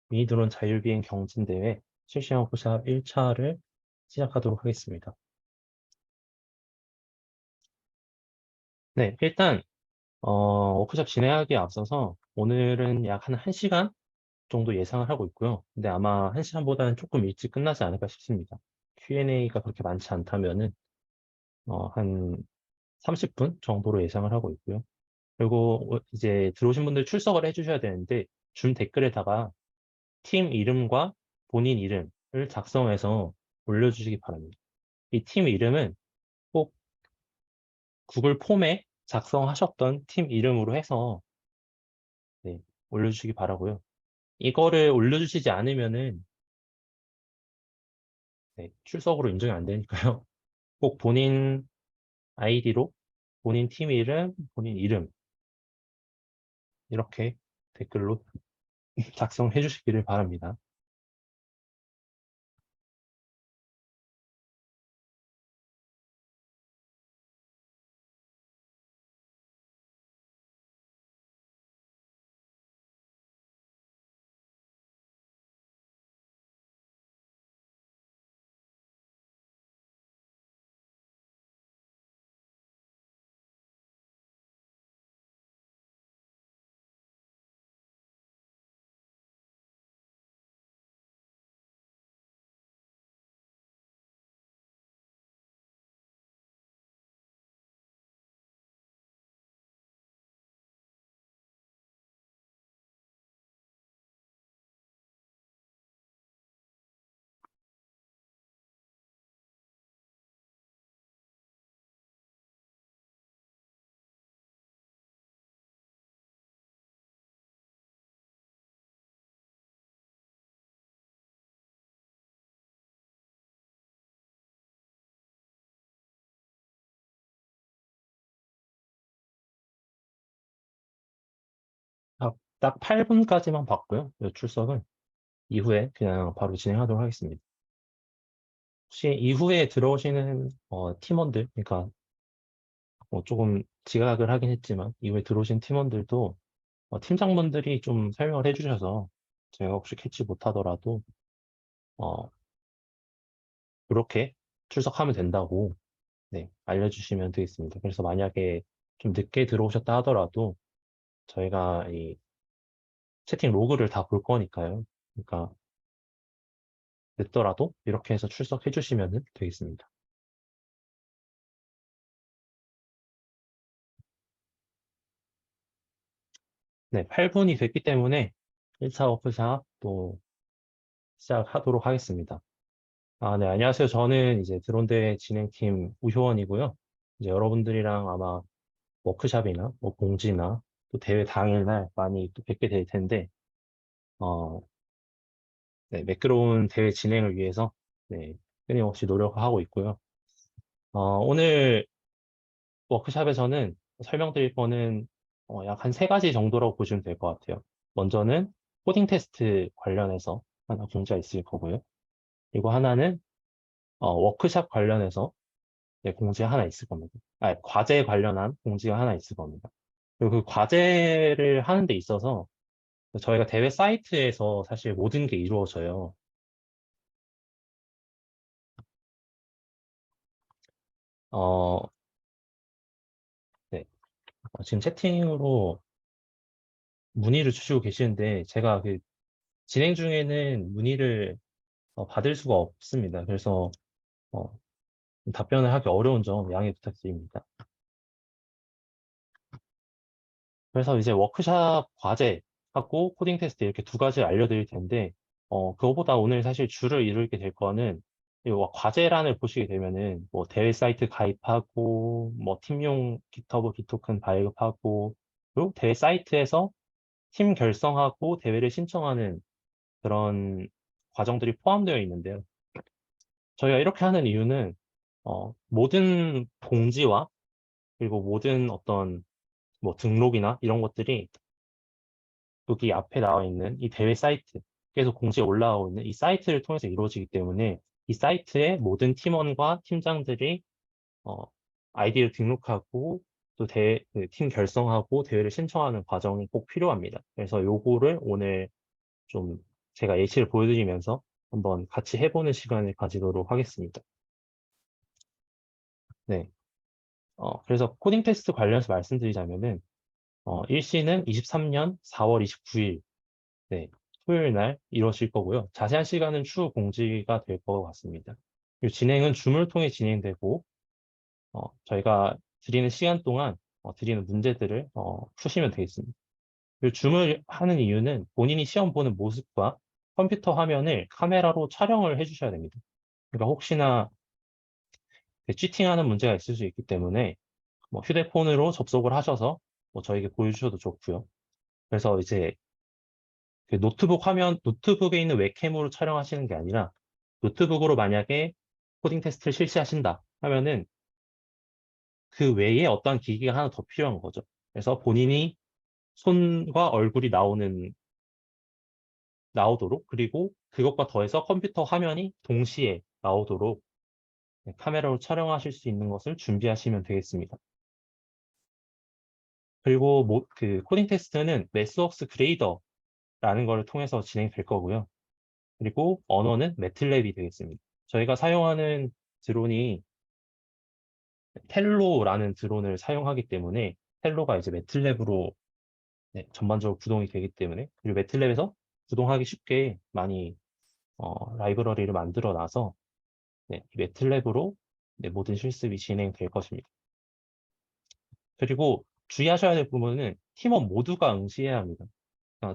미니드론 자율비행 경진대회 실시간 워크샵 1차를 시작하도록 하겠습니다. 네, 일단 워크샵 진행하기에 앞서서 오늘은 약 한 1시간 정도 예상을 하고 있고요. 근데 아마 1시간보다는 조금 일찍 끝나지 않을까 싶습니다. Q&A가 그렇게 많지 않다면은 한 30분 정도로 예상을 하고 있고요. 그리고 이제 들어오신 분들 출석을 해주셔야 되는데 준 댓글에다가 팀 이름과 본인 이름을 작성해서 올려주시기 바랍니다. 이 팀 이름은 꼭 구글 폼에 작성하셨던 팀 이름으로 해서 네, 올려주시기 바라고요. 이거를 올려주시지 않으면은 네, 출석으로 인정이 안 되니까요. 꼭 본인 아이디로 본인 팀 이름, 본인 이름 이렇게 댓글로 작성해 주시기를 바랍니다. 딱 8분까지만 받고요. 이 출석은 이후에 그냥 바로 진행하도록 하겠습니다. 혹시 이후에 들어오시는 팀원들, 그러니까 조금 지각을 하긴 했지만 이후에 들어오신 팀원들도 팀장분들이 좀 설명을 해주셔서 제가 혹시 캐치 못하더라도 어, 그렇게 출석하면 된다고 네, 알려주시면 되겠습니다. 그래서 만약에 좀 늦게 들어오셨다 하더라도 저희가 이 채팅 로그를 다 볼 거니까요. 그러니까 늦더라도 이렇게 해서 출석해 주시면 되겠습니다. 네, 8분이 됐기 때문에 1차 워크샵 또 시작하도록 하겠습니다. 아, 네, 안녕하세요. 저는 이제 드론대 진행팀 우효원이고요. 이제 여러분들이랑 아마 워크샵이나 뭐 공지나 또 대회 당일날 많이 또 뵙게 될 텐데, 어, 네, 매끄러운 대회 진행을 위해서 네, 끊임없이 노력하고 있고요. 오늘 워크샵에서는 설명드릴 거는 약 한 세 가지 정도라고 보시면 될 것 같아요. 먼저는 코딩 테스트 관련해서 하나 공지가 있을 거고요. 그리고 하나는 워크샵 관련해서 네, 공지가 하나 있을 겁니다. 아, 과제 관련한 공지가 하나 있을 겁니다. 그리고 그 과제를 하는 데 있어서 저희가 대회 사이트에서 사실 모든 게 이루어져요. 어, 네. 지금 채팅으로 문의를 주시고 계시는데 제가 그 진행 중에는 문의를 받을 수가 없습니다. 그래서 어, 답변을 하기 어려운 점 양해 부탁드립니다. 그래서 이제 워크샵 과제하고 코딩 테스트 이렇게 두 가지를 알려드릴 텐데, 그거보다 오늘 사실 주를 이루게 될 거는 이 과제란을 보시게 되면은 뭐 대회 사이트 가입하고, 뭐 팀용 깃허브 기토큰 발급하고, 그리고 대회 사이트에서 팀 결성하고 대회를 신청하는 그런 과정들이 포함되어 있는데요. 저희가 이렇게 하는 이유는 모든 공지와 그리고 모든 어떤 뭐 등록이나 이런 것들이 여기 앞에 나와 있는 이 대회 사이트, 계속 공지에 올라오고 있는 이 사이트를 통해서 이루어지기 때문에 이 사이트에 모든 팀원과 팀장들이 어, 아이디를 등록하고 또 그팀 결성하고 대회를 신청하는 과정이 꼭 필요합니다. 그래서 요거를 오늘 좀 제가 예시를 보여드리면서 한번 같이 해보는 시간을 가지도록 하겠습니다. 네. 그래서 코딩 테스트 관련해서 말씀드리자면은, 일시는 23년 4월 29일, 네, 토요일 날 이루어질 거고요. 자세한 시간은 추후 공지가 될 것 같습니다. 그리고 진행은 줌을 통해 진행되고, 저희가 드리는 시간 동안 드리는 문제들을 푸시면 되겠습니다. 그리고 줌을 하는 이유는 본인이 시험 보는 모습과 컴퓨터 화면을 카메라로 촬영을 해주셔야 됩니다. 그러니까 혹시나 치팅하는 문제가 있을 수 있기 때문에 뭐 휴대폰으로 접속을 하셔서 뭐 저에게 보여주셔도 좋고요. 그래서 이제 그 노트북 화면, 노트북에 있는 웹캠으로 촬영하시는 게 아니라 노트북으로 만약에 코딩 테스트를 실시하신다 하면은 그 외에 어떠한 기기가 하나 더 필요한 거죠. 그래서 본인이 손과 얼굴이 나오도록, 그리고 그것과 더해서 컴퓨터 화면이 동시에 나오도록 카메라로 촬영하실 수 있는 것을 준비하시면 되겠습니다. 그리고 그 코딩 테스트는 매스웍스 그레이더라는 걸 통해서 진행될 거고요. 그리고 언어는 매틀랩이 되겠습니다. 저희가 사용하는 드론이 텔로라는 드론을 사용하기 때문에 텔로가 이제 매틀랩으로 전반적으로 구동이 되기 때문에, 그리고 매틀랩에서 구동하기 쉽게 많이 라이브러리를 만들어 놔서 매틀랩으로 모든 실습이 진행될 것입니다. 그리고 주의하셔야 될 부분은 팀원 모두가 응시해야 합니다.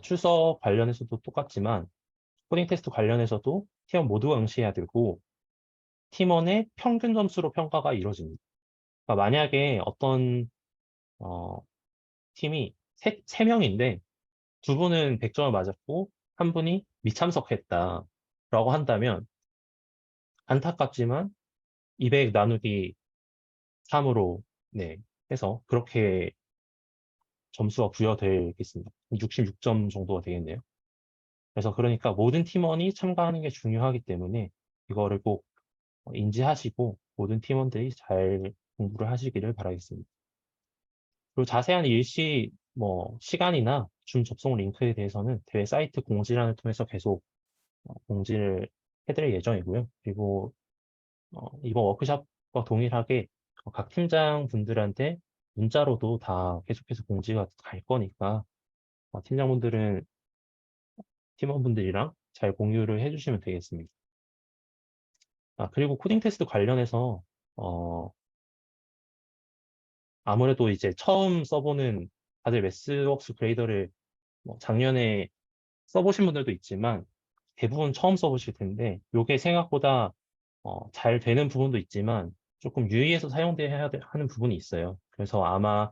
출석 관련해서도 똑같지만 코딩 테스트 관련해서도 팀원 모두가 응시해야 되고 팀원의 평균 점수로 평가가 이루어집니다. 그러니까 만약에 어떤 어, 팀이 세명인데 두 분은 100점을 맞았고 한 분이 미참석했다라고 한다면 안타깝지만 200 나누기 3으로 해서 그렇게 점수가 부여되겠습니다. 66점 정도가 되겠네요. 그래서 그러니까 모든 팀원이 참가하는 게 중요하기 때문에 이거를 꼭 인지하시고 모든 팀원들이 잘 공부를 하시기를 바라겠습니다. 그리고 자세한 일시 시간이나 줌 접속 링크에 대해서는 대회 사이트 공지란을 통해서 계속 공지를 해드릴 예정이고요. 그리고 이번 워크숍과 동일하게 각 팀장 분들한테 문자로도 다 계속해서 공지가 갈 거니까 팀장분들은 팀원분들이랑 잘 공유를 해주시면 되겠습니다. 그리고 코딩 테스트 관련해서 아무래도 이제 처음 써보는 다들 매스웍스 그레이더를 작년에 써보신 분들도 있지만 대부분 처음 써보실 텐데 이게 생각보다 잘 되는 부분도 있지만 조금 유의해서 사용돼야 하는 부분이 있어요. 그래서 아마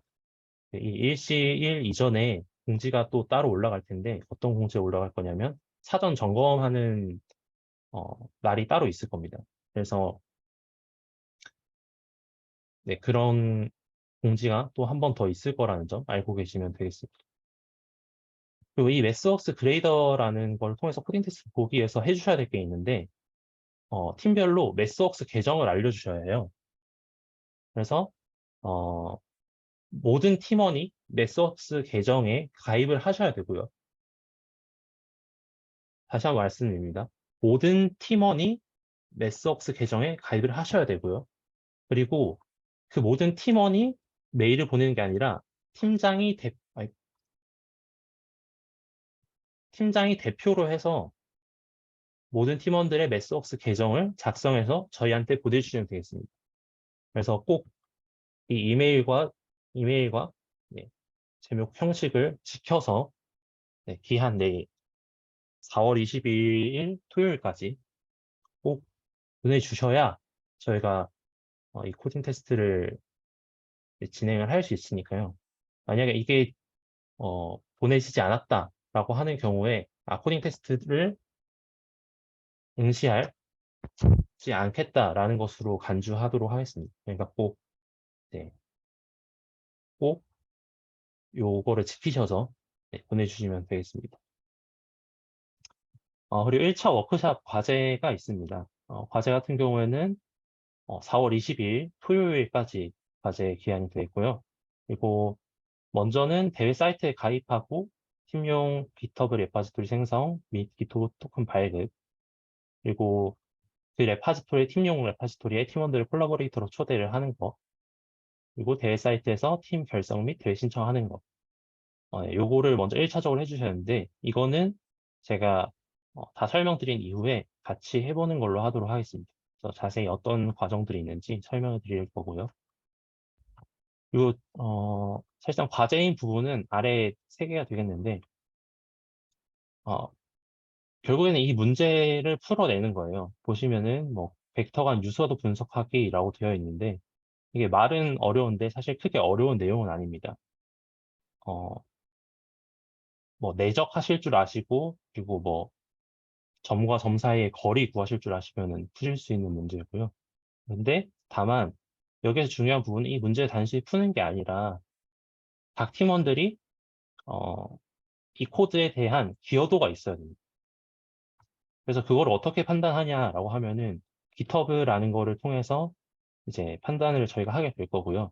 이 일시 1 이전에 공지가 또 따로 올라갈 텐데 어떤 공지가 올라갈 거냐면 사전 점검하는 날이 따로 있을 겁니다. 그래서 그런 공지가 또 한 번 더 있을 거라는 점 알고 계시면 되겠습니다. 그리고 이 매스웍스 그레이더라는 걸 통해서 코딩 테스트 보기 위해서 해주셔야 될 게 있는데 팀별로 매스웍스 계정을 알려주셔야 해요. 그래서 모든 팀원이 매스웍스 계정에 가입을 하셔야 되고요. 다시 한번 말씀드립니다. 모든 팀원이 매스웍스 계정에 가입을 하셔야 되고요. 그리고 그 모든 팀원이 메일을 보내는 게 아니라 팀장이 대표로 해서 모든 팀원들의 매스웍스 계정을 작성해서 저희한테 보내주시면 되겠습니다. 그래서 꼭 이 이메일과 제목 형식을 지켜서 기한 내일 4월 22일 토요일까지 꼭 보내주셔야 저희가 이 코딩 테스트를 진행을 할 수 있으니까요. 만약에 이게 보내지지 않았다라고 하는 경우에 코딩 테스트를 응시하지 않겠다라는 것으로 간주하도록 하겠습니다. 그러니까 네, 꼭 요거를 지키셔서 보내주시면 되겠습니다. 그리고 1차 워크샵 과제가 있습니다. 과제 같은 경우에는 4월 20일 토요일까지 과제 기한이 되어 있고요. 그리고 먼저는 대회 사이트에 가입하고 팀용 GitHub 레파지토리 생성 및 GitHub 토큰 발급, 그리고 그 레파지토리, 팀용 레파지토리에 팀원들을 콜라보레이터로 초대를 하는 거, 그리고 대회 사이트에서 팀 결성 및 대회 신청하는 거. 네, 요거를 먼저 1차적으로 해주셨는데, 이거는 제가 다 설명드린 이후에 같이 해보는 걸로 하도록 하겠습니다. 그래서 자세히 어떤 과정들이 있는지 설명을 드릴 거고요. 그리고 사실상 과제인 부분은 아래 3개가 되겠는데, 어, 결국에는 이 문제를 풀어내는 거예요. 보시면은 뭐 벡터 간 유서도 분석하기라고 되어 있는데, 이게 말은 어려운데 사실 크게 어려운 내용은 아닙니다. 어, 뭐 내적하실 줄 아시고, 그리고 뭐 점과 점 사이의 거리 구하실 줄 아시면은 푸실 수 있는 문제고요. 근데 다만 여기서 중요한 부분은 이 문제를 단순히 푸는 게 아니라 각 팀원들이 어, 이 코드에 대한 기여도가 있어야 됩니다. 그래서 그걸 어떻게 판단하냐라고 하면은 GitHub라는 거를 통해서 이제 판단을 저희가 하게 될 거고요.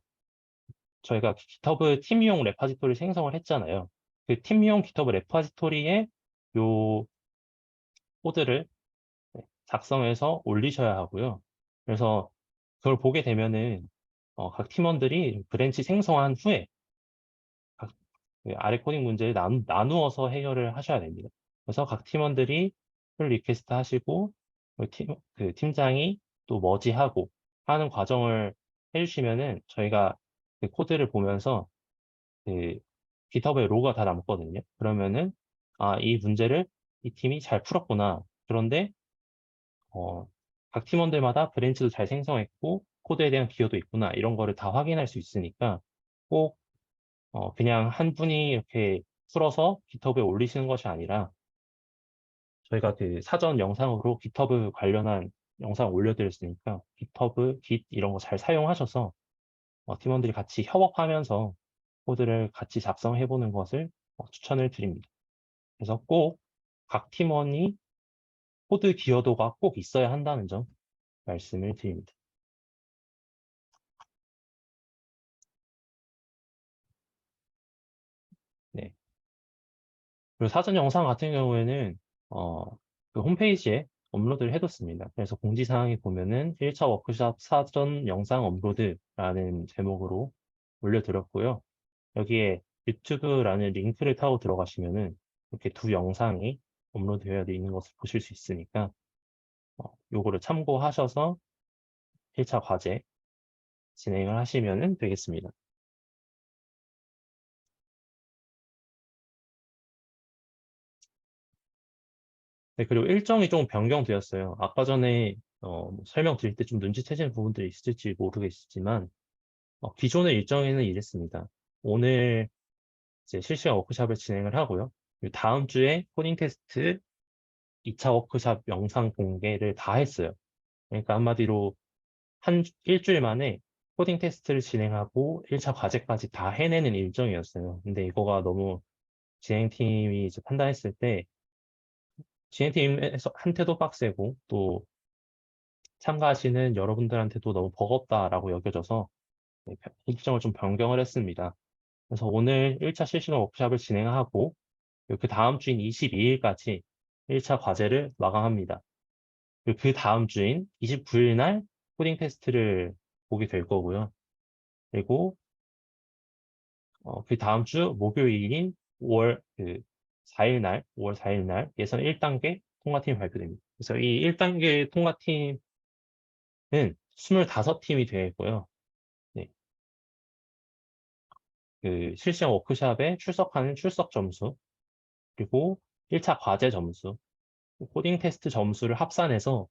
저희가 GitHub 팀용 레파지토리 생성을 했잖아요. 그 팀용 GitHub 레파지토리에 요 코드를 작성해서 올리셔야 하고요. 그래서 그걸 보게 되면은 각 팀원들이 브랜치 생성한 후에 각 그 아래 코딩 문제를 나누어서 해결을 하셔야 됩니다. 그래서 각 팀원들이 풀 리퀘스트 하시고 그 팀장이 또 머지하고 하는 과정을 해주시면은 저희가 그 코드를 보면서 그 GitHub에 로그가 다 남거든요. 그러면은 이 문제를 이 팀이 잘 풀었구나. 그런데 어, 각 팀원들마다 브랜치도 잘 생성했고 코드에 대한 기여도 있구나. 이런 거를 다 확인할 수 있으니까 꼭 그냥 한 분이 이렇게 풀어서 GitHub에 올리시는 것이 아니라 저희가 그 사전 영상으로 GitHub 관련한 영상 올려드렸으니까 GitHub, Git 이런 거 잘 사용하셔서 팀원들이 같이 협업하면서 코드를 같이 작성해보는 것을 추천을 드립니다. 그래서 꼭 각 팀원이 코드 기여도가 꼭 있어야 한다는 점 말씀을 드립니다. 네. 그리고 사전 영상 같은 경우에는 어, 그 홈페이지에 업로드를 해뒀습니다. 그래서 공지사항에 보면은 1차 워크숍 사전 영상 업로드라는 제목으로 올려드렸고요. 여기에 유튜브라는 링크를 타고 들어가시면은 이렇게 두 영상이 업로드되어 있는 것을 보실 수 있으니까 요거를 참고하셔서 1차 과제 진행을 하시면 되겠습니다. 네, 그리고 일정이 좀 변경되었어요. 아까 전에 뭐 설명드릴 때 좀 눈치채시는 부분들이 있을지 모르겠지만 기존의 일정에는 이랬습니다. 오늘 이제 실시간 워크숍을 진행을 하고요. 그리고 다음 주에 코딩 테스트 2차 워크숍 영상 공개를 다 했어요. 그러니까 한마디로 일주일 만에 코딩 테스트를 진행하고 1차 과제까지 다 해내는 일정이었어요. 근데 이거가 너무 진행팀이 이제 판단했을 때 진행팀에서 한테도 빡세고 또 참가하시는 여러분들한테도 너무 버겁다라고 여겨져서 네, 일정을 좀 변경을 했습니다. 그래서 오늘 1차 실시간 워크숍을 진행하고 그 다음 주인 22일까지 1차 과제를 마감합니다. 그리고 그 다음 주인 29일 날 코딩 테스트를 보게 될 거고요. 그리고 그 다음 주 목요일인 5월 4일 날, 5월 4일 날 예선 1단계 통과팀이 발표됩니다. 그래서 이 1단계 통과팀은 25팀이 되어 있고요. 네, 그 실시간 워크숍에 출석하는 출석 점수, 그리고 1차 과제 점수, 코딩 테스트 점수를 합산해서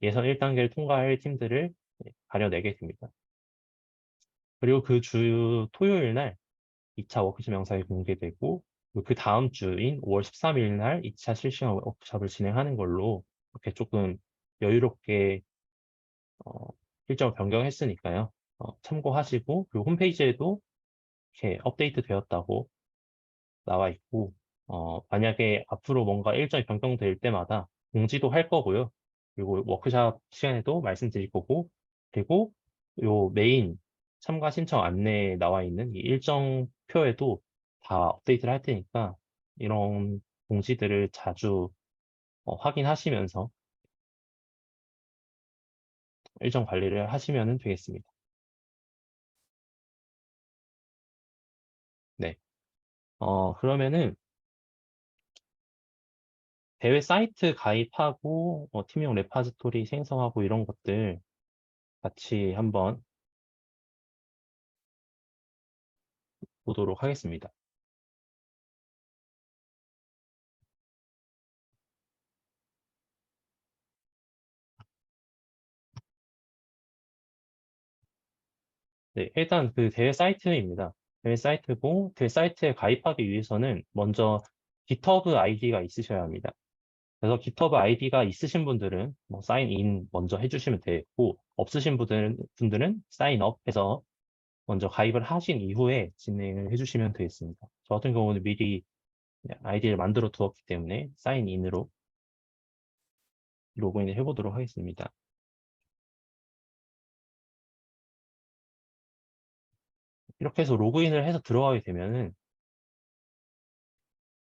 예선 1단계를 통과할 팀들을 가려내게 됩니다. 그리고 그 주 토요일 날 2차 워크숍 영상이 공개되고 그 다음 주인 5월 13일 날 2차 실시간 워크숍을 진행하는 걸로 이렇게 조금 여유롭게 어, 일정을 변경했으니까요. 참고하시고 그리고 홈페이지에도 이렇게 업데이트 되었다고 나와 있고 만약에 앞으로 뭔가 일정이 변경될 때마다 공지도 할 거고요. 그리고 워크숍 시간에도 말씀드릴 거고 그리고 요 메인 참가 신청 안내에 나와 있는 이 일정표에도 다 업데이트를 할 테니까 이런 공지들을 자주 확인하시면서 일정 관리를 하시면 되겠습니다. 네. 그러면은 대회 사이트 가입하고 팀용 레파지토리 생성하고 이런 것들 같이 한번 보도록 하겠습니다. 네, 일단 그 대회 사이트입니다. 대회 사이트고, 대회 사이트에 가입하기 위해서는 먼저 GitHub 아이디가 있으셔야 합니다. 그래서 GitHub 아이디가 있으신 분들은 뭐 사인인 먼저 해주시면 되고, 없으신 분들은 사인업해서 먼저 가입을 하신 이후에 진행을 해주시면 되겠습니다. 저 같은 경우는 미리 아이디를 만들어 두었기 때문에 사인인으로 로그인을 해보도록 하겠습니다. 이렇게 해서 로그인을 해서 들어가게 되면은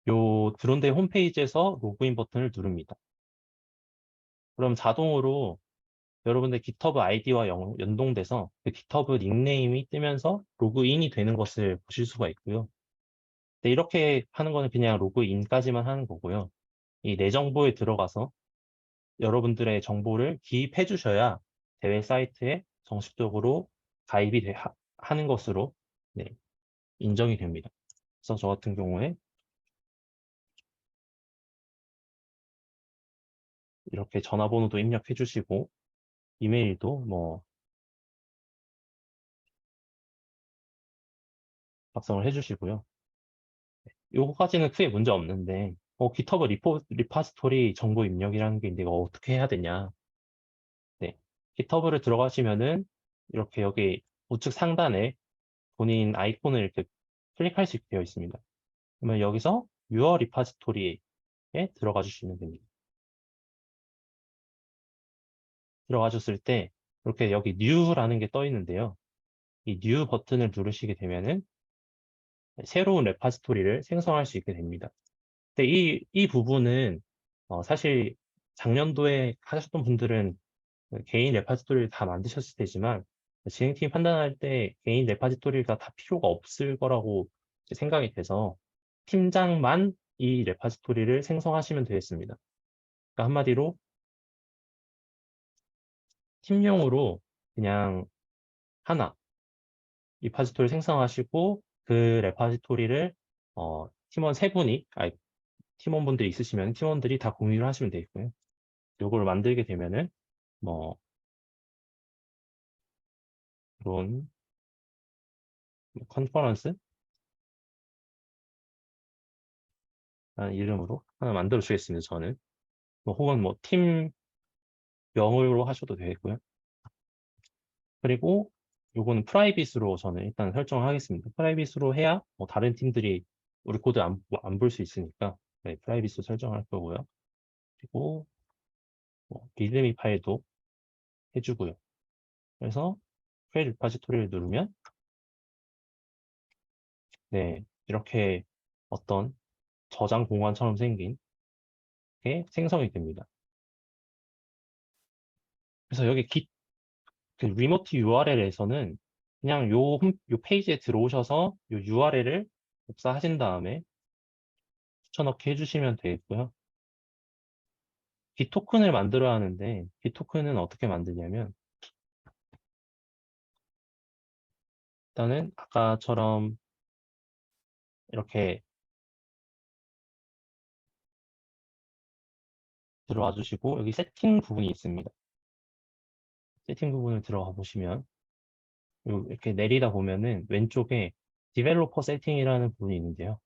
요 드론데이 홈페이지에서 로그인 버튼을 누릅니다. 그럼 자동으로 여러분들 GitHub 아이디와 연동돼서 그 GitHub 닉네임이 뜨면서 로그인이 되는 것을 보실 수가 있고요. 근데 이렇게 하는 거는 그냥 로그인까지만 하는 거고요. 이 내 정보에 들어가서 여러분들의 정보를 기입해 주셔야 대회 사이트에 정식적으로 가입이 하는 것으로 네, 인정이 됩니다. 그래서 저 같은 경우에 이렇게 전화번호도 입력해 주시고 이메일도 뭐 작성을 해 주시고요. 요거까지는 크게 문제 없는데 GitHub 리파지토리 정보 입력이라는 게 내가 어떻게 해야 되냐. 네. GitHub를 들어가시면은 이렇게 여기 우측 상단에 본인 아이콘을 이렇게 클릭할 수 있게 되어 있습니다. 그러면 여기서 Your 리파지토리에 들어가 주시면 됩니다. 들어가셨을 때 이렇게 여기 New라는 게 떠 있는데요. 이 New 버튼을 누르시게 되면은 새로운 레파지토리를 생성할 수 있게 됩니다. 근데 이 부분은 사실 작년도에 하셨던 분들은 개인 레파지토리를 다 만드셨을 테지만 진행팀 판단할 때 개인 레파지토리가 다 필요가 없을 거라고 생각이 돼서 팀장만 이 레파지토리를 생성하시면 되겠습니다. 그러니까 한마디로 팀용으로 그냥 하나 리파지토리 생성하시고 그 레파지토리를 팀원 세 분이 아니 팀원분들이 있으시면 팀원들이 다 공유를 하시면 되겠고요. 요걸 만들게 되면은 뭐 그런 컨퍼런스라는 이름으로 하나 만들어 주겠습니다. 저는 뭐 혹은 뭐 팀명으로 하셔도 되겠고요. 그리고 요거는 프라이빗으로 저는 일단 설정을 하겠습니다. 프라이빗으로 해야 뭐 다른 팀들이 우리 코드 안 볼 수 있으니까 네, 프라이빗으로 설정할 거고요. 그리고 뭐 리드미 파일도 해주고요. 그래서 create repository를 누르면 네 이렇게 어떤 저장 공간처럼 생긴 게 생성이 됩니다. 그래서 여기 그 리모트 URL에서는 그냥 요 페이지에 들어오셔서 요 URL을 복사하신 다음에 붙여넣기 해주시면 되겠고요. 비토큰을 만들어야 하는데 비토큰은 어떻게 만드냐면 일단은 아까처럼 이렇게 들어와 주시고 여기 세팅 부분이 있습니다. 세팅 부분을 들어가 보시면 이렇게 내리다 보면은 왼쪽에 디벨로퍼 세팅이라는 부분이 있는데요.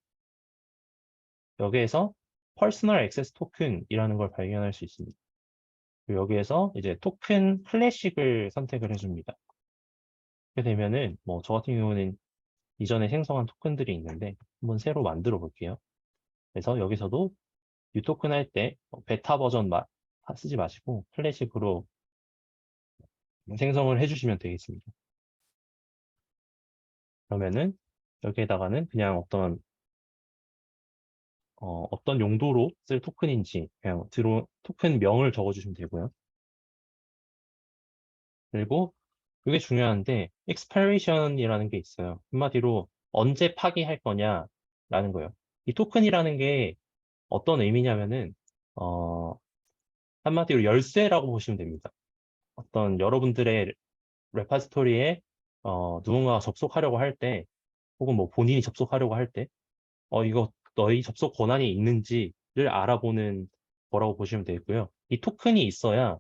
여기에서 퍼스널 액세스 토큰이라는 걸 발견할 수 있습니다. 그리고 여기에서 이제 토큰 클래식을 선택을 해줍니다. 이렇게 되면은 뭐 저 같은 경우는 이전에 생성한 토큰들이 있는데 한번 새로 만들어 볼게요. 그래서 여기서도 뉴 토큰 할 때 베타 버전 쓰지 마시고 클래식으로 생성을 해주시면 되겠습니다. 그러면은 여기에다가는 그냥 어떤 어떤 용도로 쓸 토큰인지 그냥 토큰명을 적어주시면 되고요. 그리고 이게 중요한데 expiration이라는 게 있어요. 한마디로 언제 파기할 거냐라는 거예요. 이 토큰이라는 게 어떤 의미냐면은 어, 한마디로 열쇠라고 보시면 됩니다. 어떤 여러분들의 레파지토리에 누군가가 접속하려고 할 때, 혹은 뭐 본인이 접속하려고 할 때, 이거 너희 접속 권한이 있는지를 알아보는 거라고 보시면 되고요. 이 토큰이 있어야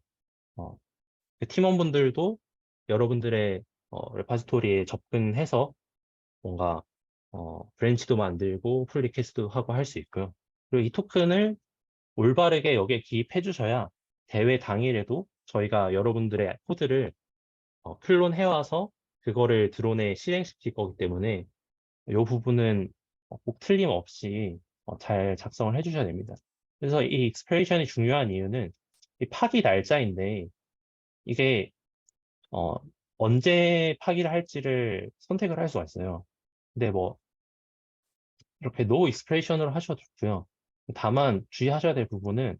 어, 그 팀원분들도 여러분들의 레파지토리에 접근해서 뭔가 브랜치도 만들고 풀 리퀘스트도 하고 할 수 있고요. 그리고 이 토큰을 올바르게 여기에 기입해 주셔야 대회 당일에도 저희가 여러분들의 코드를 클론해와서 그거를 드론에 실행시킬 거기 때문에 이 부분은 꼭 틀림없이 잘 작성을 해주셔야 됩니다. 그래서 이 익스프레이션이 중요한 이유는 이 파기 날짜인데 이게 어, 언제 파기를 할지를 선택을 할 수가 있어요. 근데 뭐 이렇게 노 익스프레이션으로 하셔도 좋고요. 다만 주의하셔야 될 부분은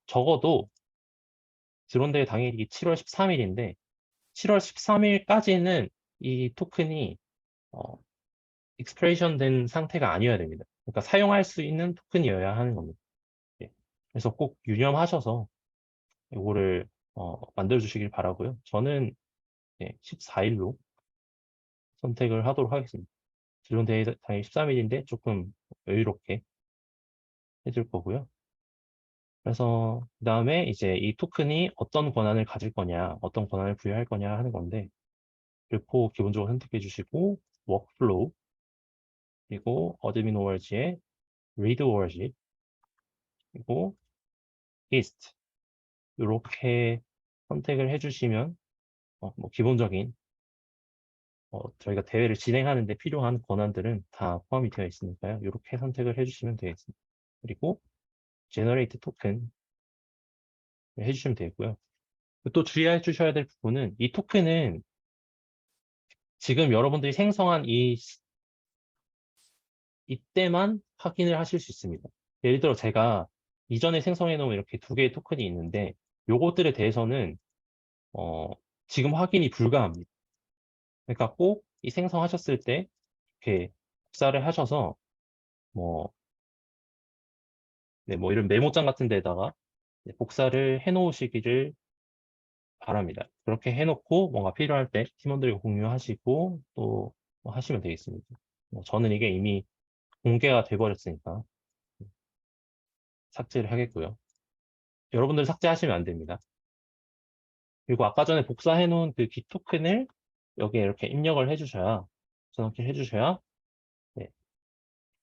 적어도 드론대회 당일이 7월 13일인데 7월 13일까지는 이 토큰이 익스프레이션 된 상태가 아니어야 됩니다. 그러니까 사용할 수 있는 토큰이어야 하는 겁니다. 예. 그래서 꼭 유념하셔서 이거를 만들어 주시길 바라고요. 저는 14일로 선택을 하도록 하겠습니다. 드론 대회 당일 13일인데 조금 여유롭게 해줄 거고요. 그래서 그 다음에 이제 이 토큰이 어떤 권한을 가질 거냐, 어떤 권한을 부여할 거냐 하는 건데 르포 기본적으로 선택해 주시고 워크플로우 그리고 어드민 오월지에 리드 오월지 그리고 이스트 이렇게 선택을 해주시면 뭐 기본적인 저희가 대회를 진행하는데 필요한 권한들은 다 포함이 되어 있으니까요. 이렇게 선택을 해주시면 되겠습니다. 그리고 제너레이트 토큰 해주시면 되고요. 또 주의해 주셔야 될 부분은 이 토큰은 지금 여러분들이 생성한 이때만 확인을 하실 수 있습니다. 예를 들어 제가 이전에 생성해 놓은 이렇게 두 개의 토큰이 있는데 요것들에 대해서는 어, 지금 확인이 불가합니다. 그러니까 꼭 이 생성하셨을 때 이렇게 복사를 하셔서 뭐, 네, 뭐 이런 메모장 같은 데다가 복사를 해 놓으시기를 바랍니다. 그렇게 해놓고 뭔가 필요할 때 팀원들과 공유하시고 또뭐 하시면 되겠습니다. 저는 이게 이미 공개가 돼버렸으니까 삭제를 하겠고요. 여러분들 삭제하시면 안 됩니다. 그리고 아까 전에 복사해 놓은 그 기 토큰을 여기에 이렇게 입력을 해주셔야, 저렇게 해주셔야 네,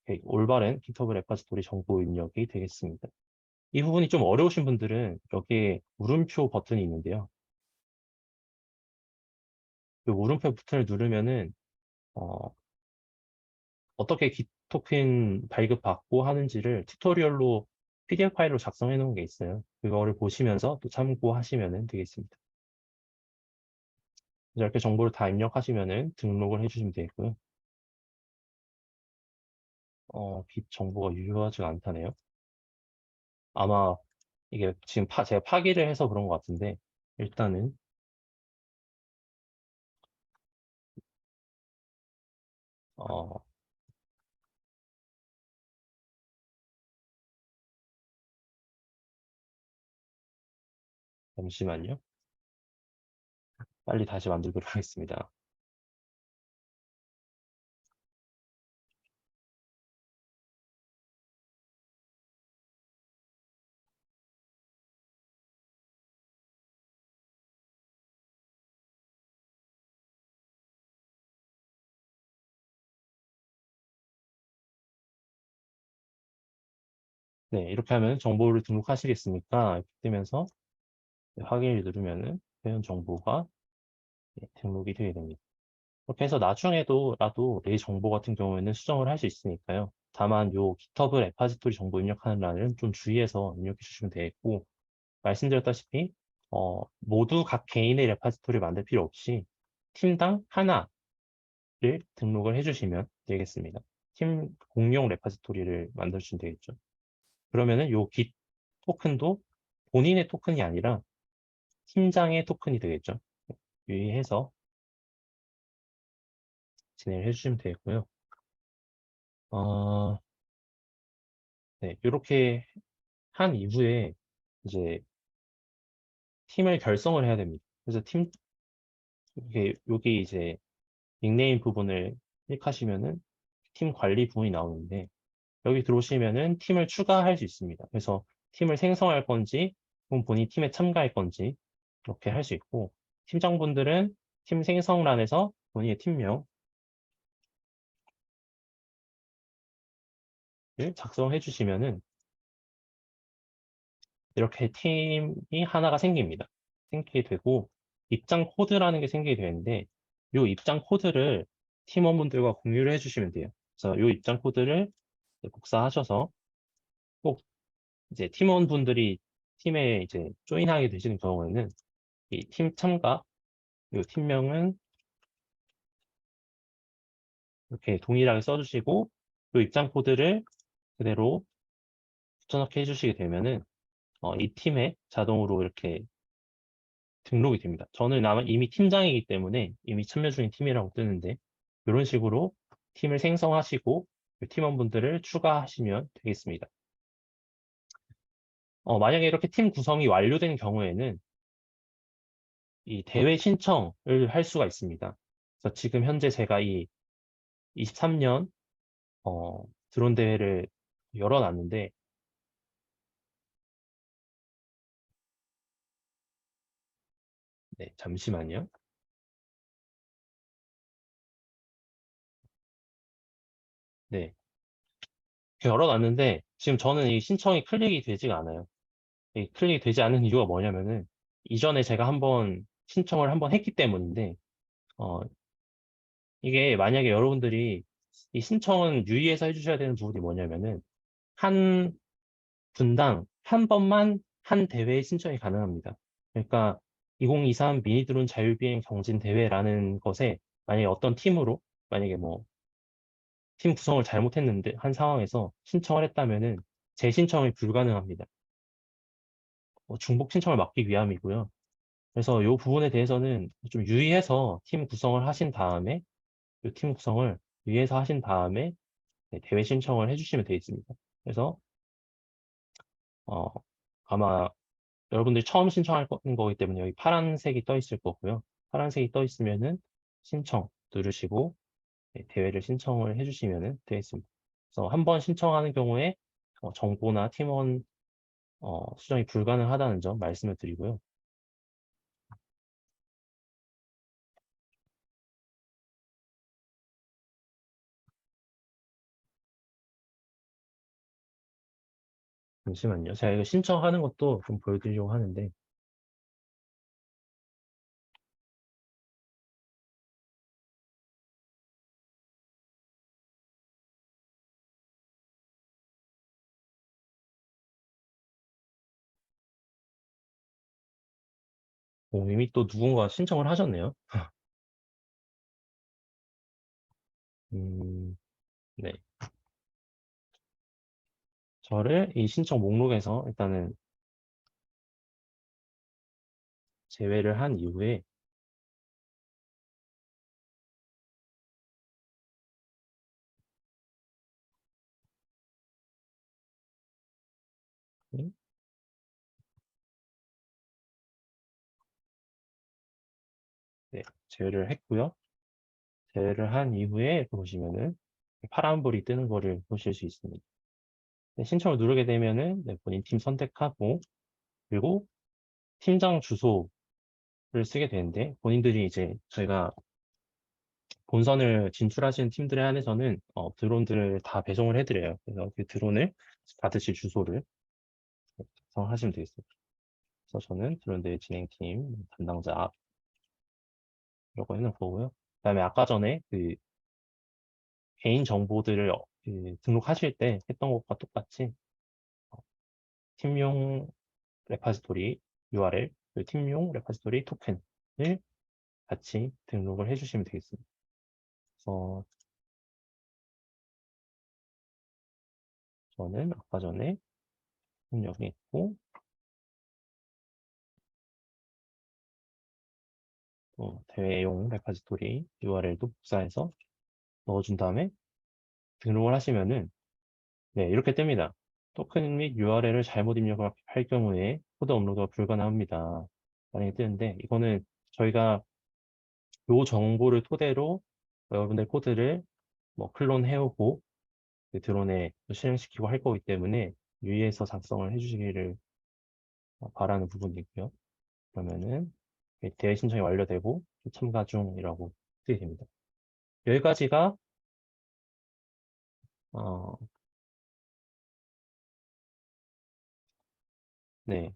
이렇게 올바른 GitHub 레파지토리 정보 입력이 되겠습니다. 이 부분이 좀 어려우신 분들은 여기에 물음표 버튼이 있는데요. 그 물음표 버튼을 누르면은 어떻게 기 토큰 발급받고 하는지를 튜토리얼로 PDF 파일로 작성해 놓은 게 있어요. 그거를 보시면서 또 참고하시면 되겠습니다. 이렇게 정보를 다 입력하시면은 등록을 해주시면 되겠고요. 깃 정보가 유효하지가 않다네요. 아마 이게 지금 제가 파기를 해서 그런 것 같은데 일단은 어, 잠시만요. 빨리 다시 만들도록 하겠습니다. 네, 이렇게 하면 정보를 등록하시겠습니까? 이렇게 뜨면서 확인을 누르면은 회원 정보가 등록이 되게 됩니다. 그렇게 해서 나중에도 내 정보 같은 경우에는 수정을 할 수 있으니까요. 다만 요 GitHub 레파지토리 정보 입력하는 란은 좀 주의해서 입력해 주시면 되겠고 말씀드렸다시피 모두 각 개인의 레파지토리를 만들 필요 없이 팀당 하나를 등록을 해주시면 되겠습니다. 팀 공용 레파지토리를 만들어주면 되겠죠. 그러면은 요 git 토큰도 본인의 토큰이 아니라 팀장의 토큰이 되겠죠. 유의해서 진행을 해주시면 되겠고요. 네, 이렇게 한 이후에 이제 팀을 결성을 해야 됩니다. 그래서 여기 이제 닉네임 부분을 클릭하시면은 팀 관리 부분이 나오는데 여기 들어오시면은 팀을 추가할 수 있습니다. 그래서 팀을 생성할 건지 혹은 본인 팀에 참가할 건지 이렇게 할 수 있고 팀장분들은 팀 생성란에서 본인의 팀명을 작성해 주시면은 이렇게 팀이 하나가 생깁니다. 생기게 되고 입장 코드라는 게 생기게 되는데 이 입장 코드를 팀원분들과 공유를 해주시면 돼요. 그래서 이 입장 코드를 복사하셔서 꼭 이제 팀원분들이 팀에 이제 조인하게 되시는 경우에는 이 팀 참가, 이 팀명은 이렇게 동일하게 써주시고 이 입장 코드를 그대로 붙여넣기 해주시게 되면은 이 팀에 자동으로 이렇게 등록이 됩니다. 저는 아마 이미 팀장이기 때문에 이미 참여 중인 팀이라고 뜨는데 이런 식으로 팀을 생성하시고 팀원분들을 추가하시면 되겠습니다. 만약에 이렇게 팀 구성이 완료된 경우에는 이 대회 신청을 할 수가 있습니다. 그래서 지금 현재 제가 이 23년 드론 대회를 열어놨는데 네, 잠시만요. 네, 열어놨는데 지금 저는 이 신청이 클릭이 되지가 않아요. 이 클릭이 되지 않는 이유가 뭐냐면은 이전에 제가 한번 신청을 한번 했기 때문인데 어, 이게 만약에 여러분들이 이 신청은 유의해서 해주셔야 되는 부분이 뭐냐면은 한 분당 한 번만 한 대회에 신청이 가능합니다. 그러니까 2023 미니드론 자율비행 경진 대회라는 것에 만약에 어떤 팀으로 만약에 뭐 팀 구성을 잘못했는데 한 상황에서 신청을 했다면은 재신청이 불가능합니다. 중복 신청을 막기 위함이고요. 그래서 이 부분에 대해서는 좀 유의해서 팀 구성을 하신 다음에 이 팀 구성을 유의해서 하신 다음에 네, 대회 신청을 해주시면 되겠습니다. 그래서 어, 아마 여러분들이 처음 신청할 거기 때문에 여기 파란색이 떠 있을 거고요. 파란색이 떠 있으면은 신청 누르시고 네, 대회를 신청을 해주시면 되겠습니다. 그래서 한 번 신청하는 경우에 정보나 팀원 수정이 불가능하다는 점 말씀을 드리고요. 잠시만요. 제가 이거 신청하는 것도 좀 보여드리려고 하는데 이미 또 누군가 신청을 하셨네요. 음, 네. 저를 이 신청 목록에서 일단은 제외를 한 이후에 네, 제외를 했고요. 제외를 한 이후에 보시면은 파란불이 뜨는 거를 보실 수 있습니다. 네, 신청을 누르게 되면은 네, 본인 팀 선택하고 그리고 팀장 주소를 쓰게 되는데 본인들이 이제 저희가 본선을 진출하시는 팀들에 한해서는 드론들을 다 배송을 해드려요. 그래서 그 드론을 받으실 주소를 작성하시면 되겠습니다. 그래서 저는 드론대 진행팀 담당자라고 해놓은 거고요. 그다음에 아까 전에 그 개인 정보들을 그 등록하실 때 했던 것과 똑같이 팀용 레파지토리 URL, 그 팀용 레파지토리 토큰을 같이 등록을 해주시면 되겠습니다. 그래서 저는 아까 전에 여기 있고, 또 대회용 레파지토리 URL도 복사해서 넣어준 다음에 등록을 하시면은, 네, 이렇게 뜹니다. 토큰 및 URL을 잘못 입력할 경우에 코드 업로드가 불가능합니다. 만약에 뜨는데, 이거는 저희가 요 정보를 토대로 여러분들 코드를 뭐 클론 해오고 그 드론에 실행시키고 할 거기 때문에 유의해서 작성을 해주시기를 바라는 부분이고요. 그러면은 대회 신청이 완료되고 참가 중이라고 뜨게 됩니다. 여기까지가 어, 네,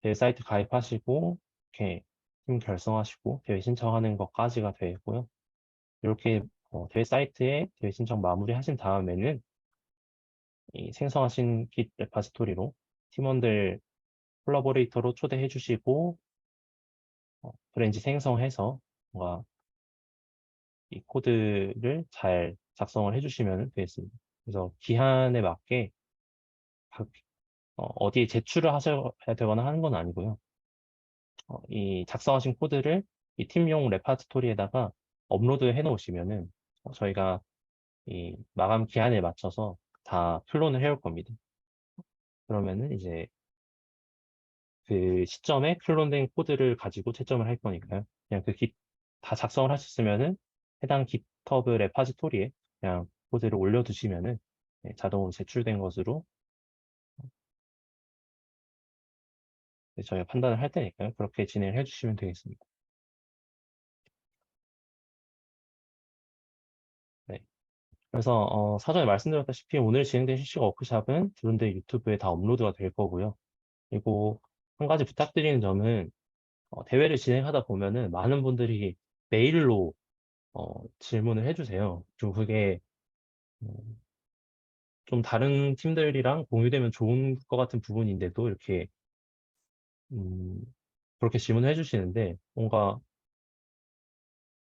대회 사이트 가입하시고 이렇게 팀 결성하시고 대회 신청하는 것까지가 되고요. 이렇게 대회 사이트에 대회 신청 마무리 하신 다음에는 이 생성하신 깃 레파지토리로 팀원들 콜라보레이터로 초대해 주시고 브랜치 생성해서 뭔가 이 코드를 잘 작성을 해주시면 되겠습니다. 그래서 기한에 맞게 어디에 제출을 하셔야 되거나 하는 건 아니고요. 이 작성하신 코드를 이 팀용 레파지토리에다가 업로드 해 놓으시면은 저희가 이 마감 기한에 맞춰서 다 클론을 해올 겁니다. 그러면은 이제 그 시점에 클론된 코드를 가지고 채점을 할 거니까요. 그냥 다 작성을 하셨으면은 해당 GitHub 레파지토리에 그냥 코드를 올려두시면은 네, 자동으로 제출된 것으로 저희가 판단을 할 테니까요. 그렇게 진행을 해주시면 되겠습니다. 네. 그래서 사전에 말씀드렸다시피 오늘 진행된 실시간 워크샵은 드론드 유튜브에 다 업로드가 될 거고요. 그리고 한 가지 부탁드리는 점은 대회를 진행하다 보면은 많은 분들이 메일로 질문을 해주세요. 좀 그게 어, 좀 다른 팀들이랑 공유되면 좋은 것 같은 부분인데도 이렇게 음, 그렇게 질문을 해주시는데 뭔가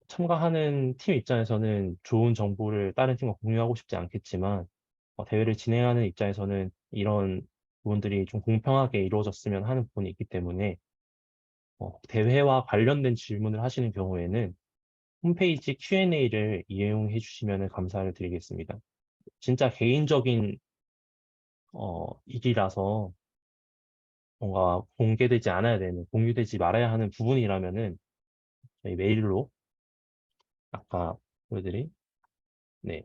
참가하는 팀 입장에서는 좋은 정보를 다른 팀과 공유하고 싶지 않겠지만 대회를 진행하는 입장에서는 이런 부분들이 좀 공평하게 이루어졌으면 하는 부분이 있기 때문에 대회와 관련된 질문을 하시는 경우에는 홈페이지 Q&A를 이용해 주시면 감사를 드리겠습니다. 진짜 개인적인 일이라서 뭔가 공개되지 않아야 되는, 공유되지 말아야 하는 부분이라면은 저희 메일로 아까 보여드린 네,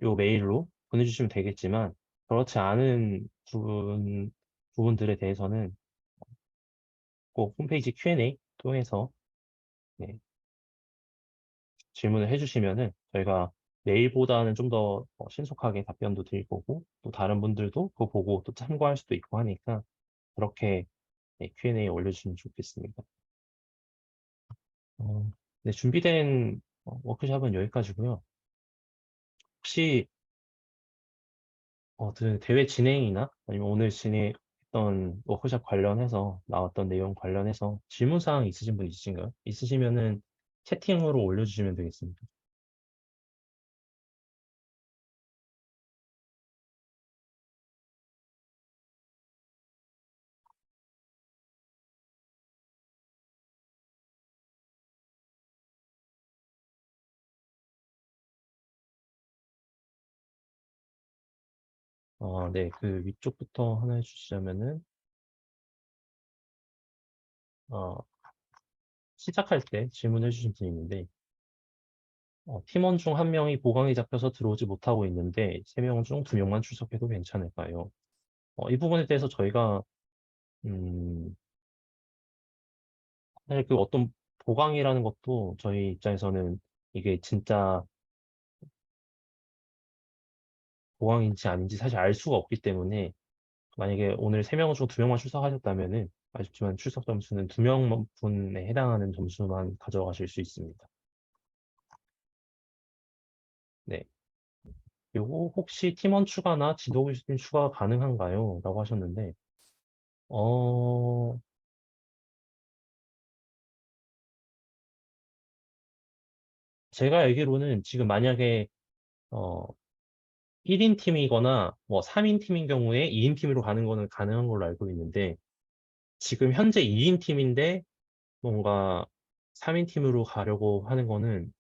요 메일로 보내주시면 되겠지만 그렇지 않은 부분들에 대해서는 꼭 홈페이지 Q&A 통해서 네, 질문을 해주시면은 저희가 메일보다는 좀 더 신속하게 답변도 드릴 거고 또 다른 분들도 그거 보고 또 참고할 수도 있고 하니까 그렇게 네, Q&A 올려주시면 좋겠습니다. 네, 준비된 워크샵은 여기까지고요. 혹시 그 대회 진행이나 아니면 오늘 진행했던 워크샵 관련해서 나왔던 내용 관련해서 질문사항 있으신 분 있으신가요? 있으시면은 채팅으로 올려주시면 되겠습니다. 네, 그 위쪽부터 하나 해주시자면은 어, 시작할 때 질문해 주신 분이 있는데 팀원 중 한 명이 보강이 잡혀서 들어오지 못하고 있는데 세 명 중 두 명만 출석해도 괜찮을까요? 이 부분에 대해서 저희가 음, 사실 그 어떤 보강이라는 것도 저희 입장에서는 이게 진짜 보강인지 아닌지 사실 알 수가 없기 때문에 만약에 오늘 세 명 중 두 명만 출석하셨다면은 아쉽지만 출석 점수는 두 명분에 해당하는 점수만 가져가실 수 있습니다. 네. 요거 혹시 팀원 추가나 지도 교수님 추가 가능한가요? 라고 하셨는데, 어, 제가 알기로는 지금 만약에, 어, 1인 팀이거나 뭐 3인 팀인 경우에 2인 팀으로 가는 거는 가능한 걸로 알고 있는데 지금 현재 2인 팀인데 뭔가 3인 팀으로 가려고 하는 거는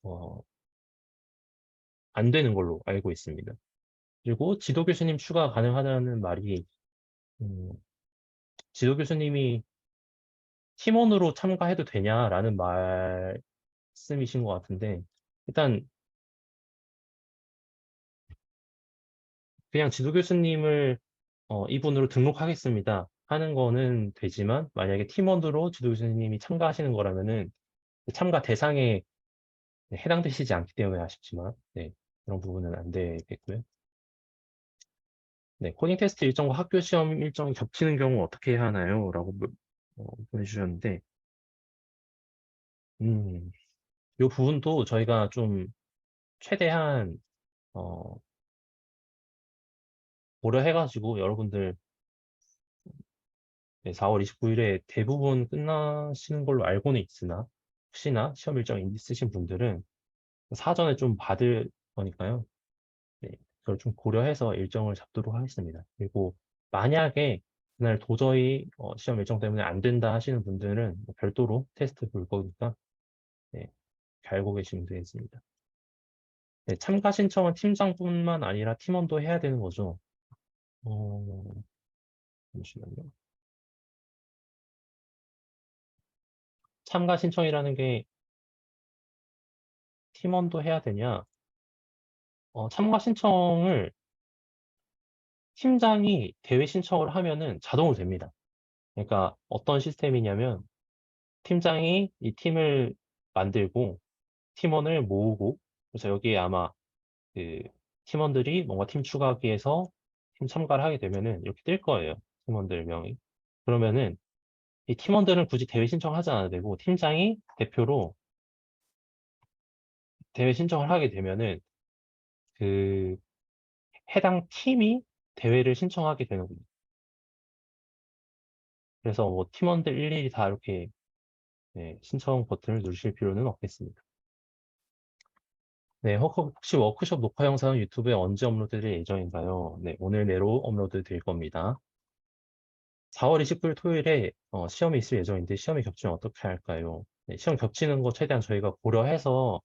안 되는 걸로 알고 있습니다. 그리고 지도 교수님 추가 가능하다는 말이 음, 지도 교수님이 팀원으로 참가해도 되냐라는 말씀이신 것 같은데 일단 그냥 지도 교수님을 이분으로 등록하겠습니다 하는 거는 되지만 만약에 팀원으로 지도 교수님이 참가하시는 거라면은 참가 대상에 해당되시지 않기 때문에 아쉽지만 네, 그런 부분은 안 되겠고요. 네, 코딩 테스트 일정과 학교 시험 일정이 겹치는 경우 어떻게 해야 하나요? 라고 보내주셨는데 이 부분도 저희가 좀 최대한 어, 고려해가지고 여러분들 네, 4월 29일에 대부분 끝나시는 걸로 알고는 있으나 혹시나 시험 일정 있으신 분들은 사전에 좀 받을 거니까요. 네, 그걸 좀 고려해서 일정을 잡도록 하겠습니다. 그리고 만약에 그날 도저히 시험 일정 때문에 안 된다 하시는 분들은 뭐 별도로 테스트 볼 거니까 네, 잘 알고 계시면 되겠습니다. 네, 참가 신청은 팀장뿐만 아니라 팀원도 해야 되는 거죠. 어, 잠시만요. 참가 신청이라는 게 팀원도 해야 되냐? 참가 신청을 팀장이 대회 신청을 하면은 자동으로 됩니다. 그러니까 어떤 시스템이냐면 팀장이 이 팀을 만들고 팀원을 모으고 그래서 여기에 아마 그 팀원들이 뭔가 팀 추가하기 위해서 팀 참가를 하게 되면은 이렇게 뜰 거예요. 팀원들 명이. 그러면은 이 팀원들은 굳이 대회 신청하지 않아도 되고 팀장이 대표로 대회 신청을 하게 되면은 그 해당 팀이 대회를 신청하게 되는 겁니다. 그래서 뭐 팀원들 일일이 다 이렇게 네, 신청 버튼을 누르실 필요는 없겠습니다. 네, 혹시 워크숍 녹화 영상은 유튜브에 언제 업로드 될 예정인가요? 네, 오늘 내로 업로드 될 겁니다. 4월 29일 토요일에 시험이 있을 예정인데 시험이 겹치면 어떻게 할까요? 네, 시험 겹치는 거 최대한 저희가 고려해서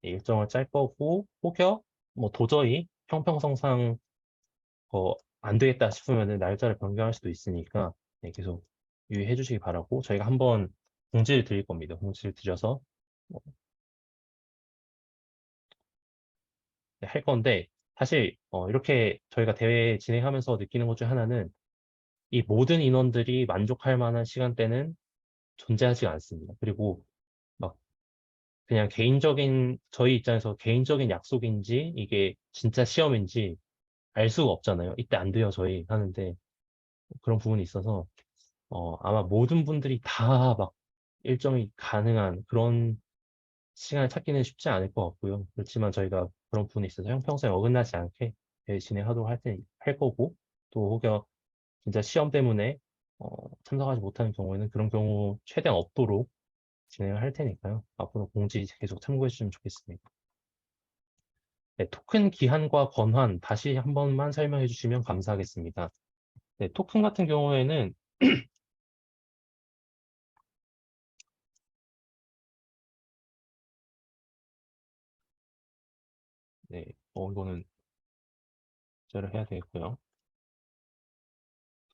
일정을 짤 거고 혹여 뭐 도저히 형평성상 안 되겠다 싶으면 날짜를 변경할 수도 있으니까 네, 계속 유의해 주시기 바라고 저희가 한번 공지를 드릴 겁니다. 공지를 드려서 어, 네, 할 건데 사실 이렇게 저희가 대회 진행하면서 느끼는 것 중 하나는 이 모든 인원들이 만족할 만한 시간대는 존재하지 않습니다. 그리고 막 그냥 개인적인 저희 입장에서 개인적인 약속인지 이게 진짜 시험인지 알 수가 없잖아요. 이때 안 돼요, 저희 하는데 그런 부분이 있어서 아마 모든 분들이 다 막 일정이 가능한 그런 시간을 찾기는 쉽지 않을 것 같고요. 그렇지만 저희가 그런 부분에 있어서 형평성에 어긋나지 않게 진행하도록 할 거고 또 혹여 진짜 시험 때문에 참석하지 못하는 경우에는 그런 경우 최대한 없도록 진행을 할 테니까요. 앞으로 공지 계속 참고해 주시면 좋겠습니다. 네, 토큰 기한과 권한 다시 한 번만 설명해 주시면 감사하겠습니다. 네, 토큰 같은 경우에는 네, 이거는 제를 해야 되겠고요.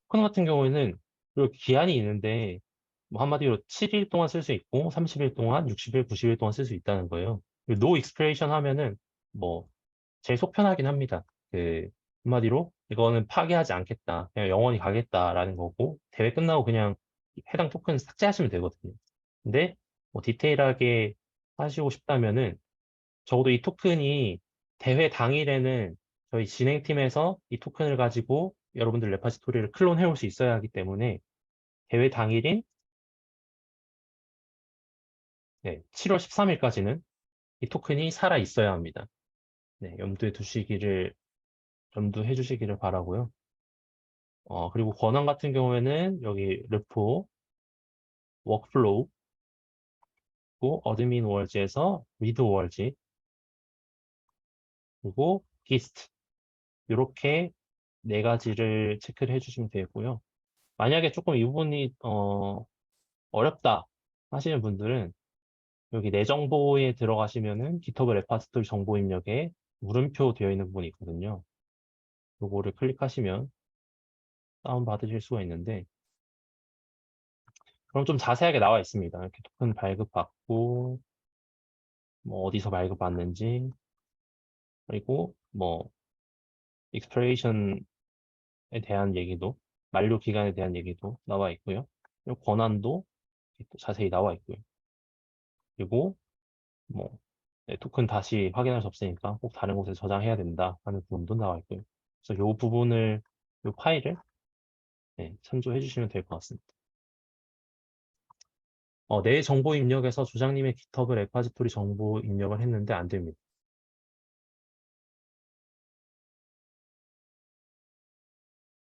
토큰 같은 경우에는 이렇게 기한이 있는데 뭐 한마디로 7일 동안 쓸 수 있고 30일 동안, 60일, 90일 동안 쓸 수 있다는 거예요. 노 익스피레이션 하면은 뭐 제일 속편하긴 합니다. 한마디로 이거는 파기하지 않겠다. 그냥 영원히 가겠다라는 거고 대회 끝나고 그냥 해당 토큰 삭제하시면 되거든요. 근데 뭐 디테일하게 하시고 싶다면은 적어도 이 토큰이 대회 당일에는 저희 진행팀에서 이 토큰을 가지고 여러분들 레파지토리를 클론 해올 수 있어야 하기 때문에 대회 당일인 7월 13일까지는 이 토큰이 살아 있어야 합니다. 네, 염두해 주시기를 바라고요. 그리고 권한 같은 경우에는 여기 르포, 워크플로우, 그리고 어드민 월즈에서 리드 월즈, 그리고 기스트 이렇게 네 가지를 체크를 해주시면 되고요. 만약에 조금 이 부분이 어렵다 하시는 분들은 여기 내 정보에 들어가시면은 GitHub 레파지토리 정보 입력에 물음표 되어 있는 부분이 있거든요. 요거를 클릭하시면 다운받으실 수가 있는데, 그럼 좀 자세하게 나와 있습니다. 이렇게 토큰 발급받고, 뭐 어디서 발급받는지, 그리고 뭐 익스프레이션에 대한 얘기도, 만료 기간에 대한 얘기도 나와 있고요. 그리고 권한도 또 자세히 나와 있고요. 그리고 뭐 네, 토큰 다시 확인할 수 없으니까 꼭 다른 곳에 저장해야 된다 하는 부분도 나와 있고요. 그래서 이 부분을, 이 파일을 네, 참조해 주시면 될 것 같습니다. 내 정보 입력에서 조장님의 GitHub 레파지토리 정보 입력을 했는데 안 됩니다.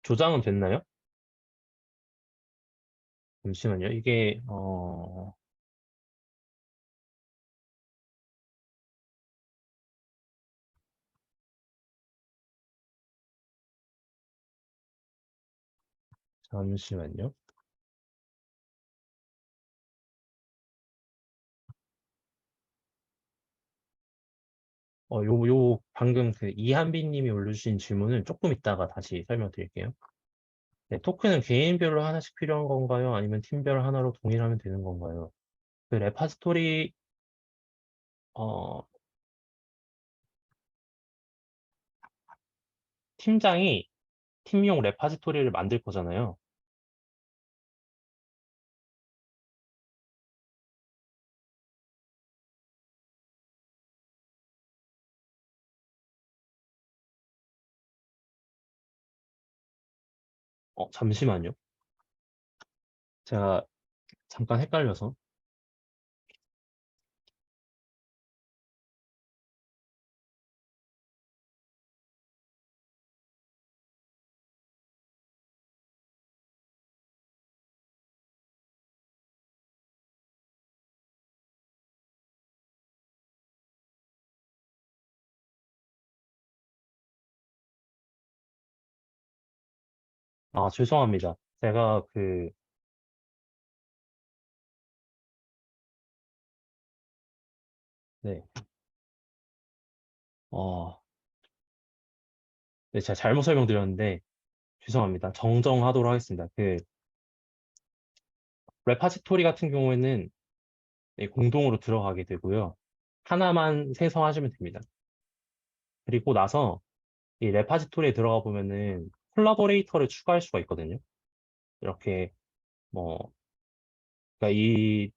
조장은 됐나요? 잠시만요. 이게 잠시만요. 방금 그 이한빈 님이 올려주신 질문은 조금 이따가 다시 설명드릴게요. 네, 토큰은 개인별로 하나씩 필요한 건가요? 아니면 팀별 하나로 동일하면 되는 건가요? 그 레파지토리, 어, 팀장이 팀용 레파지토리를 만들 거잖아요. 잠시만요. 제가 잠깐 헷갈려서. 아, 죄송합니다. 제가 네, 어, 네, 제가 잘못 설명드렸는데, 죄송합니다. 정정하도록 하겠습니다. 레파지토리 같은 경우에는 네, 공동으로 들어가게 되고요. 하나만 생성하시면 됩니다. 그리고 나서 이 레파지토리에 들어가 보면은 콜라보레이터를 추가할 수가 있거든요. 이렇게 뭐, 그러니까 이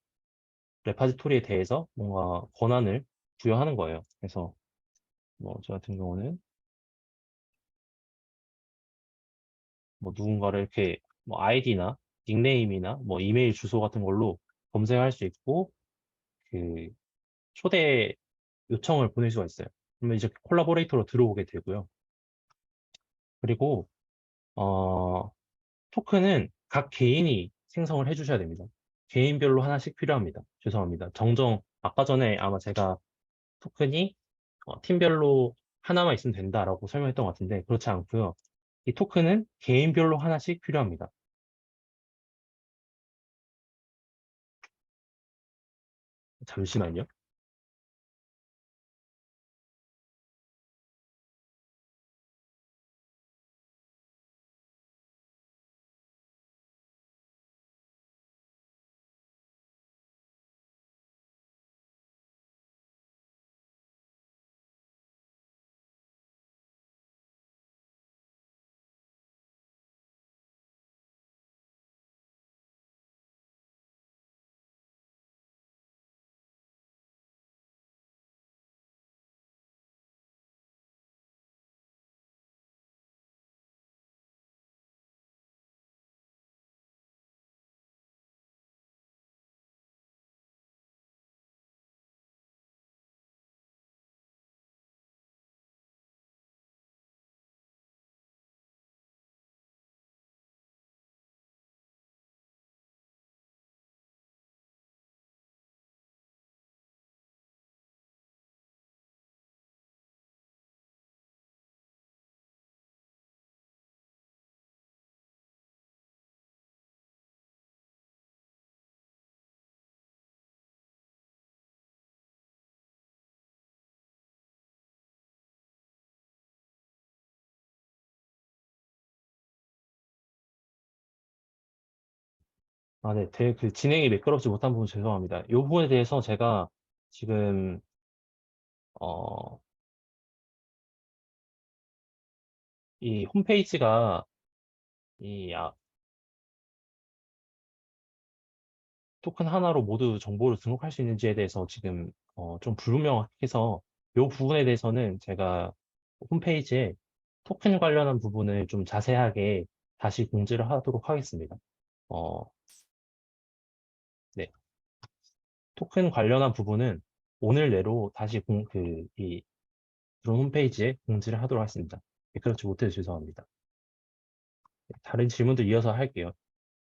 레파지토리에 대해서 뭔가 권한을 부여하는 거예요. 그래서 뭐, 저 같은 경우는 뭐 누군가를 이렇게 뭐 아이디나 닉네임이나 뭐 이메일 주소 같은 걸로 검색할 수 있고 그 초대 요청을 보낼 수가 있어요. 그러면 이제 콜라보레이터로 들어오게 되고요. 그리고 어, 토큰은 각 개인이 생성을 해주셔야 됩니다. 개인별로 하나씩 필요합니다. 죄송합니다. 아까 전에 아마 제가 토큰이 팀별로 하나만 있으면 된다라고 설명했던 것 같은데, 그렇지 않고요. 이 토큰은 개인별로 하나씩 필요합니다. 잠시만요. 네, 그 진행이 매끄럽지 못한 부분 죄송합니다. 이 부분에 대해서 제가 지금, 어, 이 홈페이지가 이 토큰 하나로 모두 정보를 등록할 수 있는지에 대해서 지금 좀 불분명해서 이 부분에 대해서는 제가 홈페이지에 토큰 관련한 부분을 좀 자세하게 다시 공지를 하도록 하겠습니다. 어, 네. 토큰 관련한 부분은 오늘 내로 다시 이 드론 홈페이지에 공지를 하도록 하겠습니다. 네, 그렇지 못해서 죄송합니다. 네, 다른 질문도 이어서 할게요.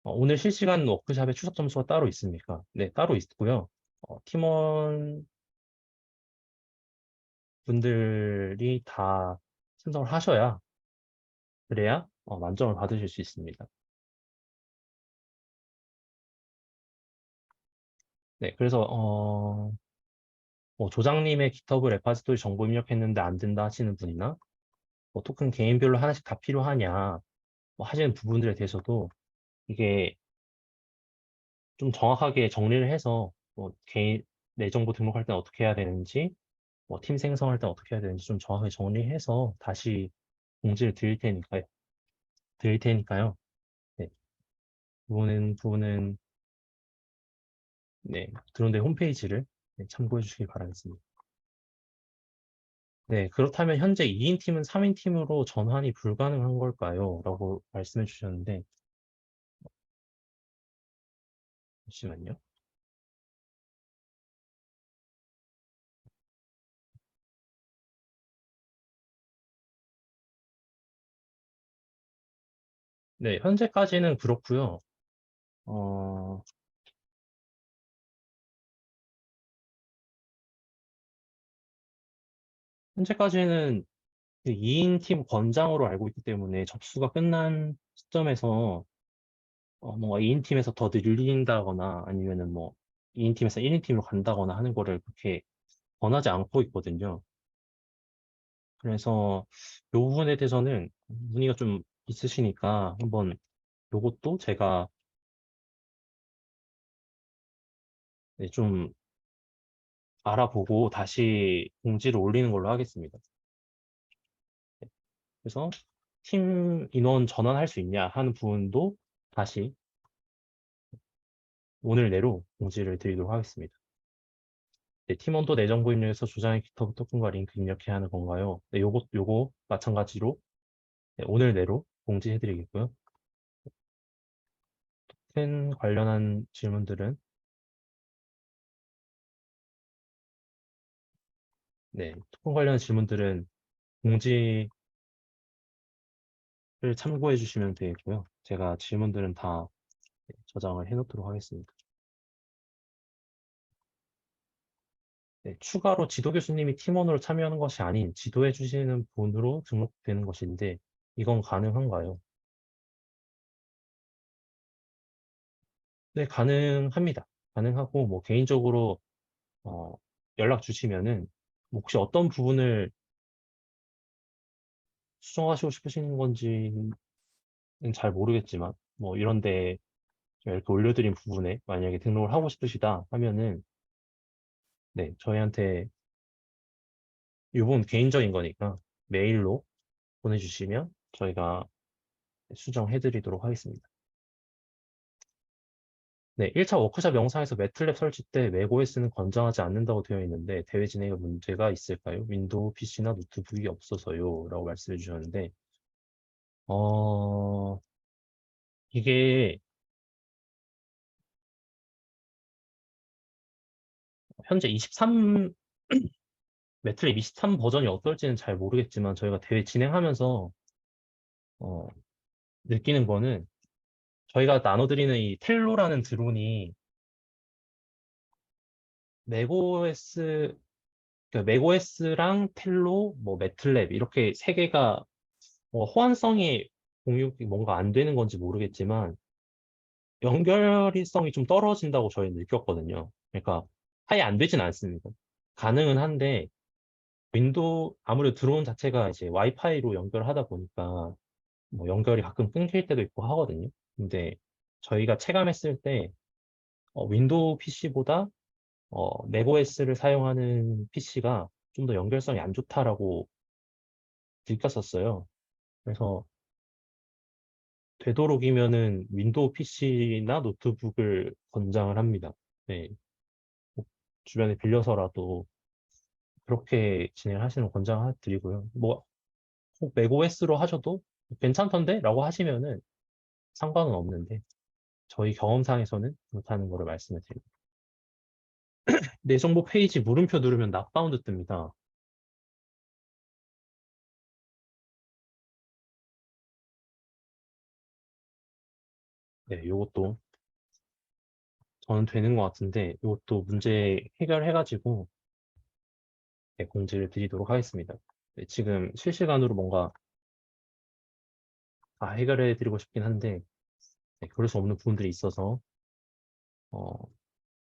오늘 실시간 워크샵의 추석 점수가 따로 있습니까? 네, 따로 있고요. 팀원 분들이 다 신청을 하셔야 그래야 만점을 받으실 수 있습니다. 네, 그래서 뭐 조장님의 GitHub 레파지토리 정보 입력했는데 안 된다 하시는 분이나 뭐 토큰 개인별로 하나씩 다 필요하냐 뭐 하시는 부분들에 대해서도 이게 좀 정확하게 정리를 해서 뭐 개인 내 정보 등록할 때는 어떻게 해야 되는지 뭐 팀 생성할 때는 어떻게 해야 되는지 좀 정확하게 정리해서 다시 공지를 드릴 테니까요. 네, 부분은 네, 드론데 홈페이지를 네, 참고해 주시기 바라겠습니다. 네, 그렇다면 현재 2인 팀은 3인 팀으로 전환이 불가능한 걸까요? 라고 말씀해 주셨는데, 잠시만요. 네, 현재까지는 그렇고요. 어, 현재까지는 2인 팀 권장으로 알고 있기 때문에 접수가 끝난 시점에서 뭔가 2인 팀에서 더 늘린다거나 아니면은 뭐 2인 팀에서 1인 팀으로 간다거나 하는 거를 그렇게 권하지 않고 있거든요. 그래서 이 부분에 대해서는 문의가 좀 있으시니까 한번 요것도 제가 네, 좀 알아보고 다시 공지를 올리는 걸로 하겠습니다. 네, 그래서 팀 인원 전환할 수 있냐 하는 부분도 다시 오늘 내로 공지를 드리도록 하겠습니다. 네, 팀원도 내 정보 입력해서 조장의 기터 토큰과 링크 입력해야 하는 건가요? 네, 요거 마찬가지로 네, 오늘 내로 공지해드리겠고요. 토큰 관련한 질문들은 네, 토큰 관련한 질문들은 공지를 참고해 주시면 되겠고요. 제가 질문들은 다 저장을 해놓도록 하겠습니다. 네, 추가로 지도 교수님이 팀원으로 참여하는 것이 아닌 지도해 주시는 분으로 등록되는 것인데 이건 가능한가요? 네, 가능합니다. 가능하고 뭐 개인적으로 어, 연락 주시면은 뭐 혹시 어떤 부분을 수정하시고 싶으신 건지는 잘 모르겠지만 뭐 이런데 이렇게 올려드린 부분에 만약에 등록을 하고 싶으시다 하면은 네, 저희한테 이건 개인적인 거니까 메일로 보내주시면 저희가 수정해 드리도록 하겠습니다. 네, 1차 워크숍 영상에서 매틀랩 설치 때 맥OS는 권장하지 않는다고 되어 있는데 대회 진행에 문제가 있을까요? 윈도우 PC나 노트북이 없어서요. 라고 말씀해 주셨는데 어, 이게 현재 23 매트랩 23 버전이 어떨지는 잘 모르겠지만 저희가 대회 진행하면서 어, 느끼는 거는 저희가 나눠드리는 이 텔로라는 드론이 맥OS 맥OS랑 텔로, 뭐 매틀랩 이렇게 세 개가 호환성이 공유가 뭔가 안 되는 건지 모르겠지만 연결성이 좀 떨어진다고 저희는 느꼈거든요. 그러니까 아예 안 되진 않습니다. 가능은 한데 윈도우 아무래도 드론 자체가 이제 와이파이로 연결하다 보니까 뭐 연결이 가끔 끊길 때도 있고 하거든요. 근데 저희가 체감했을 때 윈도우 PC보다 맥OS를 사용하는 PC가 좀 더 연결성이 안 좋다라고 느꼈었어요. 그래서 되도록이면은 윈도우 PC나 노트북을 권장을 합니다. 네, 꼭 주변에 빌려서라도 그렇게 진행하시는 걸 권장드리고요. 뭐, 꼭 맥OS로 하셔도 괜찮던데? 라고 하시면은 상관은 없는데, 저희 경험상에서는 그렇다는 거를 말씀을 드립니다. 내 정보 페이지 물음표 누르면 낙바운드 뜹니다. 네, 요것도 저는 되는 것 같은데, 요것도 문제 해결해가지고 네, 공지를 드리도록 하겠습니다. 네, 지금 실시간으로 뭔가 다 해결해드리고 싶긴 한데, 네, 그럴 수 없는 부분들이 있어서, 어,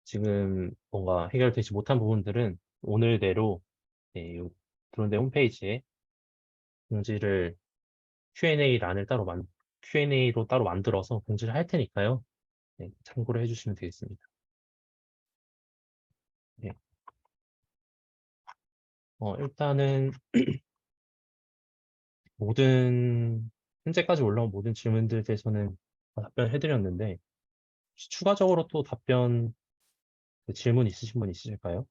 지금 뭔가 해결되지 못한 부분들은 오늘 내로 네, 요 드론데 홈페이지에 공지를 Q&A란을 Q&A로 따로 만들어서 공지를 할 테니까요. 네, 참고를 해주시면 되겠습니다. 네, 일단은 현재까지 올라온 모든 질문들에 대해서는 다 답변해드렸는데, 혹시 추가적으로 또 질문 있으신 분 있으실까요?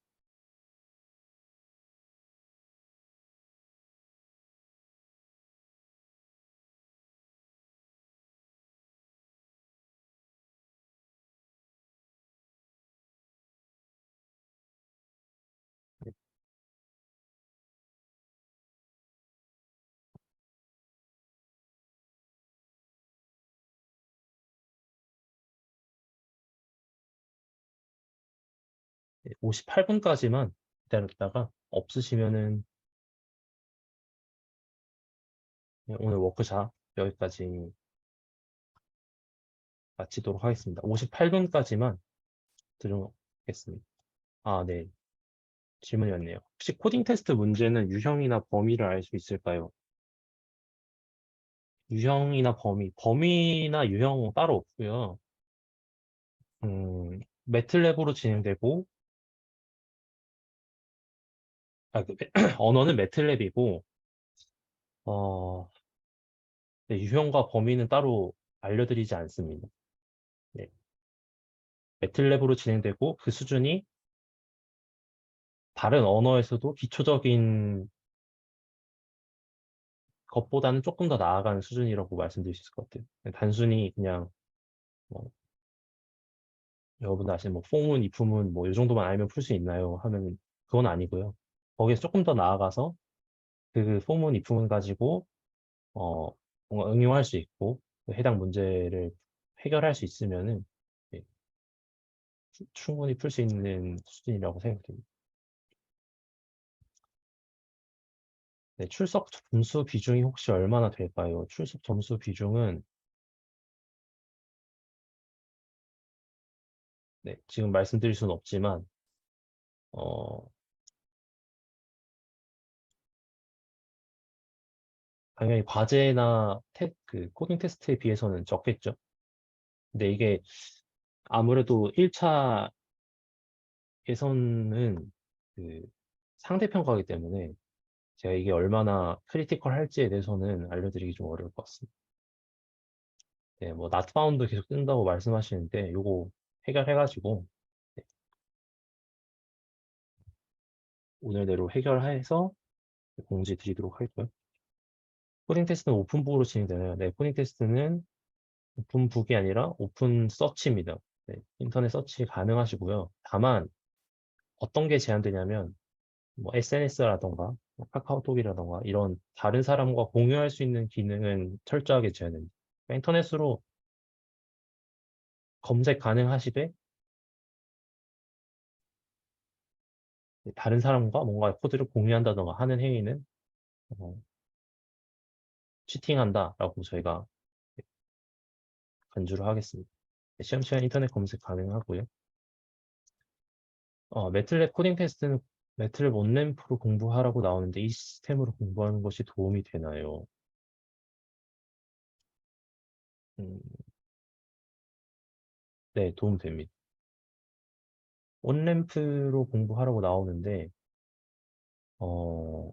네, 네, 58분까지만 기다렸다가 없으시면은 네, 오늘 워크샵 여기까지 마치도록 하겠습니다. 58분까지만 들어겠습니다. 아, 네. 질문이었네요. 혹시 코딩 테스트 문제는 유형이나 범위를 알 수 있을까요? 유형이나 범위나 유형 따로 없고요. 매틀랩으로 진행되고, 언어는 매틀랩이고, 어, 네, 유형과 범위는 따로 알려드리지 않습니다. 네. 매틀랩으로 진행되고, 그 수준이 다른 언어에서도 기초적인 것보다는 조금 더 나아가는 수준이라고 말씀드릴 수 있을 것 같아요. 단순히 그냥, 뭐, 여러분들 아시는 뭐, 폼은, 이품은 뭐, 이 정도만 알면 풀 수 있나요? 하면 그건 아니고요. 거기서 조금 더 나아가서 그 폼은, 이품을 가지고 뭔가 응용할 수 있고 그 해당 문제를 해결할 수 있으면은 예, 충분히 풀 수 있는 수준이라고 생각됩니다. 네, 출석 점수 비중이 혹시 얼마나 될까요? 출석 점수 비중은 네, 지금 말씀드릴 수는 없지만 어, 당연히 과제나 그 코딩 테스트에 비해서는 적겠죠. 근데 이게 아무래도 1차 예선은 그 상대평가이기 때문에 제가 이게 얼마나 크리티컬 할지에 대해서는 알려드리기 좀 어려울 것 같습니다. 네, 뭐, not found 계속 뜬다고 말씀하시는데, 요거 해결해가지고, 네, 오늘 내로 해결해서 공지 드리도록 할고요. 코딩 테스트는 오픈북으로 진행되나요? 네, 코딩 테스트는 오픈북이 아니라 오픈 서치입니다. 네, 인터넷 서치 가능하시고요. 다만, 어떤 게 제한되냐면, 뭐, SNS라던가, 카카오톡이라던가, 이런 다른 사람과 공유할 수 있는 기능은 철저하게 제한됩니다. 그러니까 인터넷으로 검색 가능하시되, 다른 사람과 뭔가 코드를 공유한다던가 하는 행위는 어, 치팅한다라고 저희가 간주를 하겠습니다. 시험시간 인터넷 검색 가능하고요. 매틀랩 코딩 테스트는 매틀랩 온램프로 공부하라고 나오는데 이 시스템으로 공부하는 것이 도움이 되나요? 음, 네, 도움 됩니다. 온램프로 공부하라고 나오는데, 어,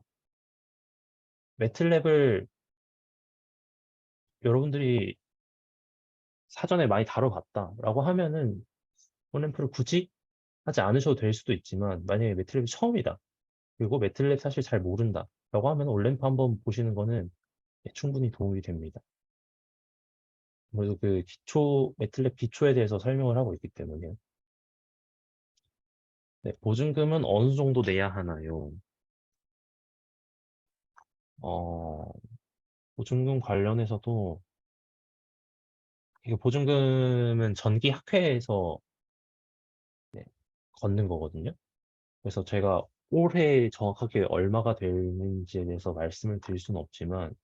매틀랩을 여러분들이 사전에 많이 다뤄봤다라고 하면은 온램프를 굳이 하지 않으셔도 될 수도 있지만, 만약에 매틀랩이 처음이다. 그리고 매틀랩 사실 잘 모른다. 라고 하면 온램프 한번 보시는 거는 충분히 도움이 됩니다. 그래서 그 기초, 매틀랩 기초에 대해서 설명을 하고 있기 때문에. 네, 보증금은 어느 정도 내야 하나요? 어, 보증금 관련해서도, 이게 보증금은 전기 학회에서 네, 걷는 거거든요. 그래서 제가 올해 정확하게 얼마가 되는지에 대해서 말씀을 드릴 수는 없지만,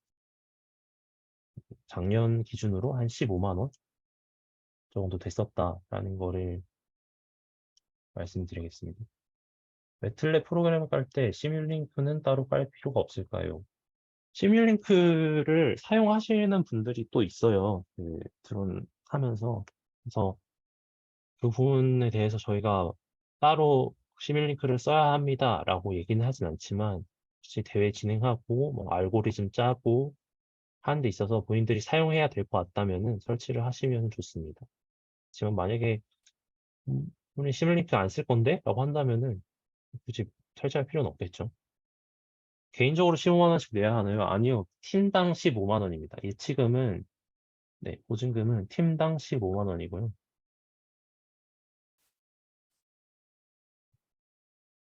작년 기준으로 한 15만 원 정도 됐었다라는 거를 말씀드리겠습니다. 매틀랩 프로그램을 깔 때 시뮬링크는 따로 깔 필요가 없을까요? 시뮬링크를 사용하시는 분들이 또 있어요. 그 드론 하면서. 그래서 그 부분에 대해서 저희가 따로 시뮬링크를 써야 합니다라고 얘기는 하진 않지만, 혹시 대회 진행하고 뭐 알고리즘 짜고 하는 데 있어서 본인들이 사용해야 될 것 같다면은 설치를 하시면 좋습니다. 지금 만약에 본인 시뮬링크 안 쓸 건데? 라고 한다면은 굳이 설치할 필요는 없겠죠. 개인적으로 15만 원씩 내야 하나요? 아니요. 팀당 15만 원입니다. 예치금은, 네, 보증금은 팀당 15만 원이고요.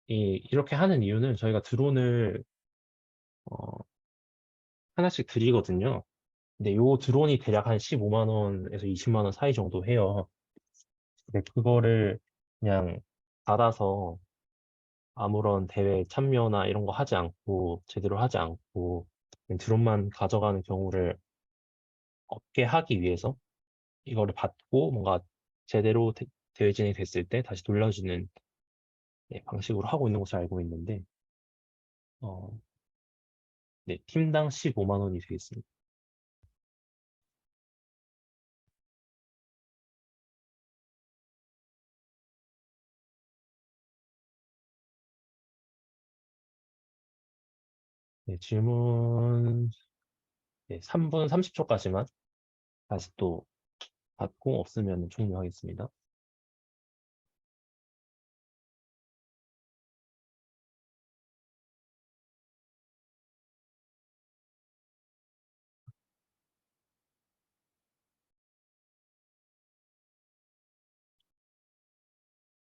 이렇게 하는 이유는 저희가 드론을 어, 하나씩 드리거든요. 근데 요 드론이 대략 한 15만 원에서 20만 원 사이 정도 해요. 근데 그거를 그냥 받아서 아무런 대회 참여나 이런 거 하지 않고 제대로 하지 않고 그냥 드론만 가져가는 경우를 없게 하기 위해서 이거를 받고 뭔가 제대로 대회 진행이 됐을 때 다시 돌려주는 네, 방식으로 하고 있는 것을 알고 있는데 어, 네, 팀당 15만 원이 되겠습니다. 네, 질문 네, 3분 30초까지만 다시 또 받고 없으면 종료하겠습니다.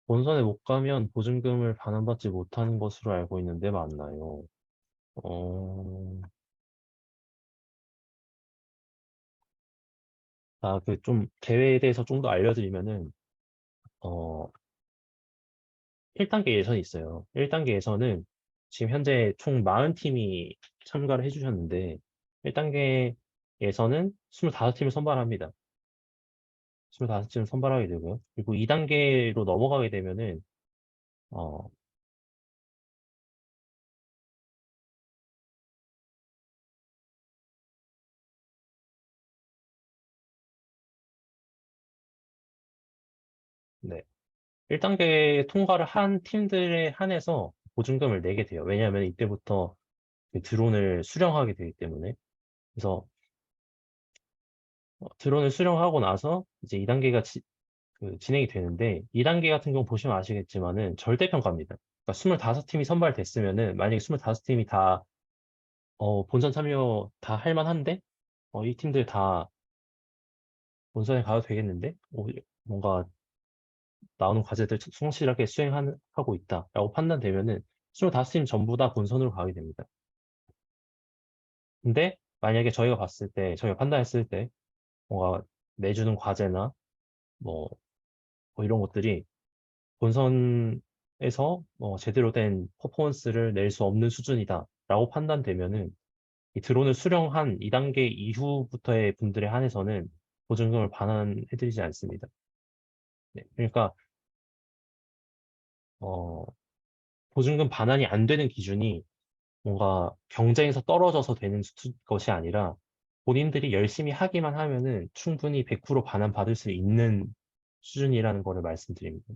본선에 못 가면 보증금을 반환받지 못하는 것으로 알고 있는데 맞나요? 어, 그 좀 대회에 대해서 좀 더 알려드리면은 어, 1단계 예선이 있어요. 1단계 예선은 지금 현재 총 40팀이 참가를 해주셨는데 1단계 예선은 25팀을 선발합니다. 25팀을 선발하게 되고요. 그리고 2단계로 넘어가게 되면은 어, 네. 1단계 통과를 한 팀들에 한해서 보증금을 내게 돼요. 왜냐하면 이때부터 그 드론을 수령하게 되기 때문에. 그래서 드론을 수령하고 나서 이제 2단계가 진행이 되는데 2단계 같은 경우 보시면 아시겠지만은 절대평가입니다. 그러니까 25팀이 선발됐으면은 만약에 25팀이 다 본선 참여 다 할 만한데 이 팀들 다 본선에 가도 되겠는데 뭔가 나오는 과제들 성실하게 수행하고 있다라고 판단되면은 25팀 전부 다 본선으로 가게 됩니다. 근데 만약에 저희가 판단했을 때 뭔가 내주는 과제나 뭐, 뭐 이런 것들이 본선에서 제대로 된 퍼포먼스를 낼 수 없는 수준이다라고 판단되면은 이 드론을 수령한 2단계 이후부터의 분들에 한해서는 보증금을 반환해드리지 않습니다. 네, 그러니까 어, 보증금 반환이 안 되는 기준이 뭔가 경쟁에서 떨어져서 되는 것이 아니라 본인들이 열심히 하기만 하면은 충분히 100% 반환 받을 수 있는 수준이라는 거를 말씀드립니다.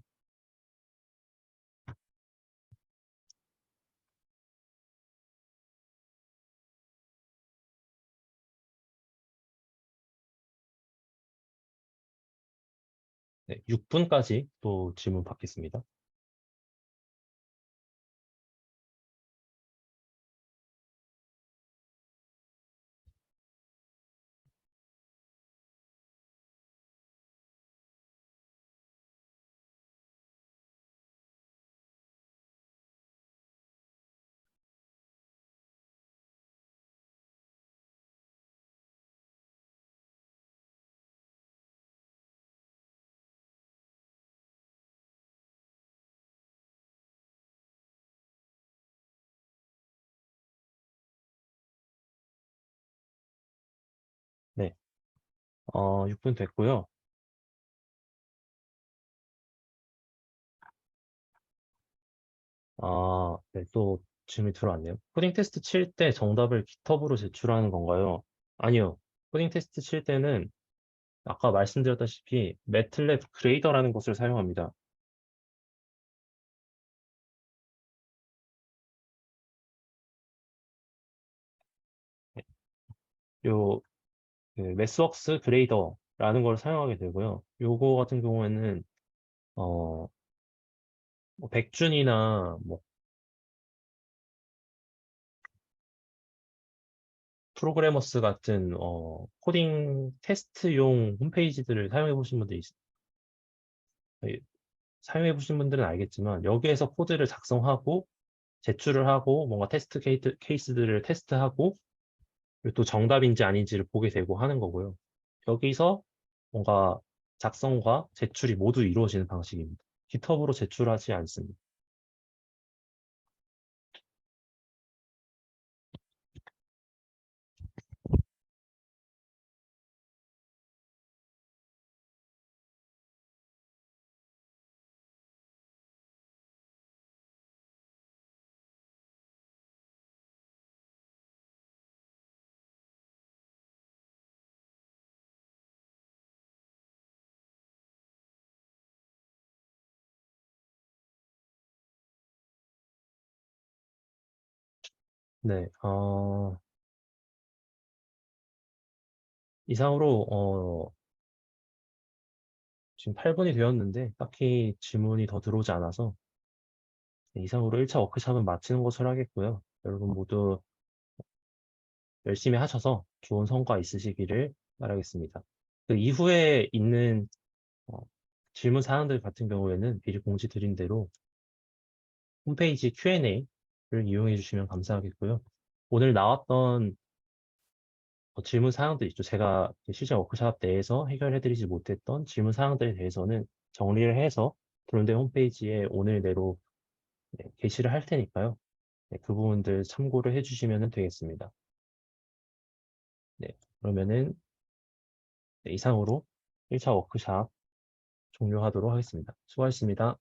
네, 6분까지 또 질문 받겠습니다. 네, 6분 됐고요. 네, 또 질문이 들어왔네요. 코딩 테스트 칠 때 정답을 GitHub으로 제출하는 건가요? 아니요. 코딩 테스트 칠 때는 아까 말씀드렸다시피 매틀랩 그레이더라는 것을 사용합니다. 네, 요 그 매스웍스 그레이더라는 걸 사용하게 되고요. 요거 같은 경우에는 어, 뭐 백준이나 뭐 프로그래머스 같은 코딩 테스트용 홈페이지들을 사용해 보신 분들은 알겠지만 여기에서 코드를 작성하고 제출을 하고 뭔가 테스트 케이스들을 테스트하고 그리고 또 정답인지 아닌지를 보게 되고 하는 거고요. 여기서 뭔가 작성과 제출이 모두 이루어지는 방식입니다. GitHub으로 제출하지 않습니다. 네, 이상으로 지금 8분이 되었는데 딱히 질문이 더 들어오지 않아서 네, 이상으로 1차 워크숍은 마치는 것으로 하겠고요. 여러분 모두 열심히 하셔서 좋은 성과 있으시기를 바라겠습니다. 그 이후에 있는 어, 질문 사항들 같은 경우에는 미리 공지 드린 대로 홈페이지 Q&A를 이용해 주시면 감사하겠고요. 오늘 나왔던 질문 사항들 있죠. 제가 실제 워크숍 내에서 해결해 드리지 못했던 질문 사항들에 대해서는 정리를 해서 브론데 홈페이지에 오늘 내로 네, 게시를 할 테니까요. 네, 그 부분들 참고를 해주시면 되겠습니다. 네, 그러면은 네, 이상으로 1차 워크숍 종료하도록 하겠습니다. 수고하셨습니다.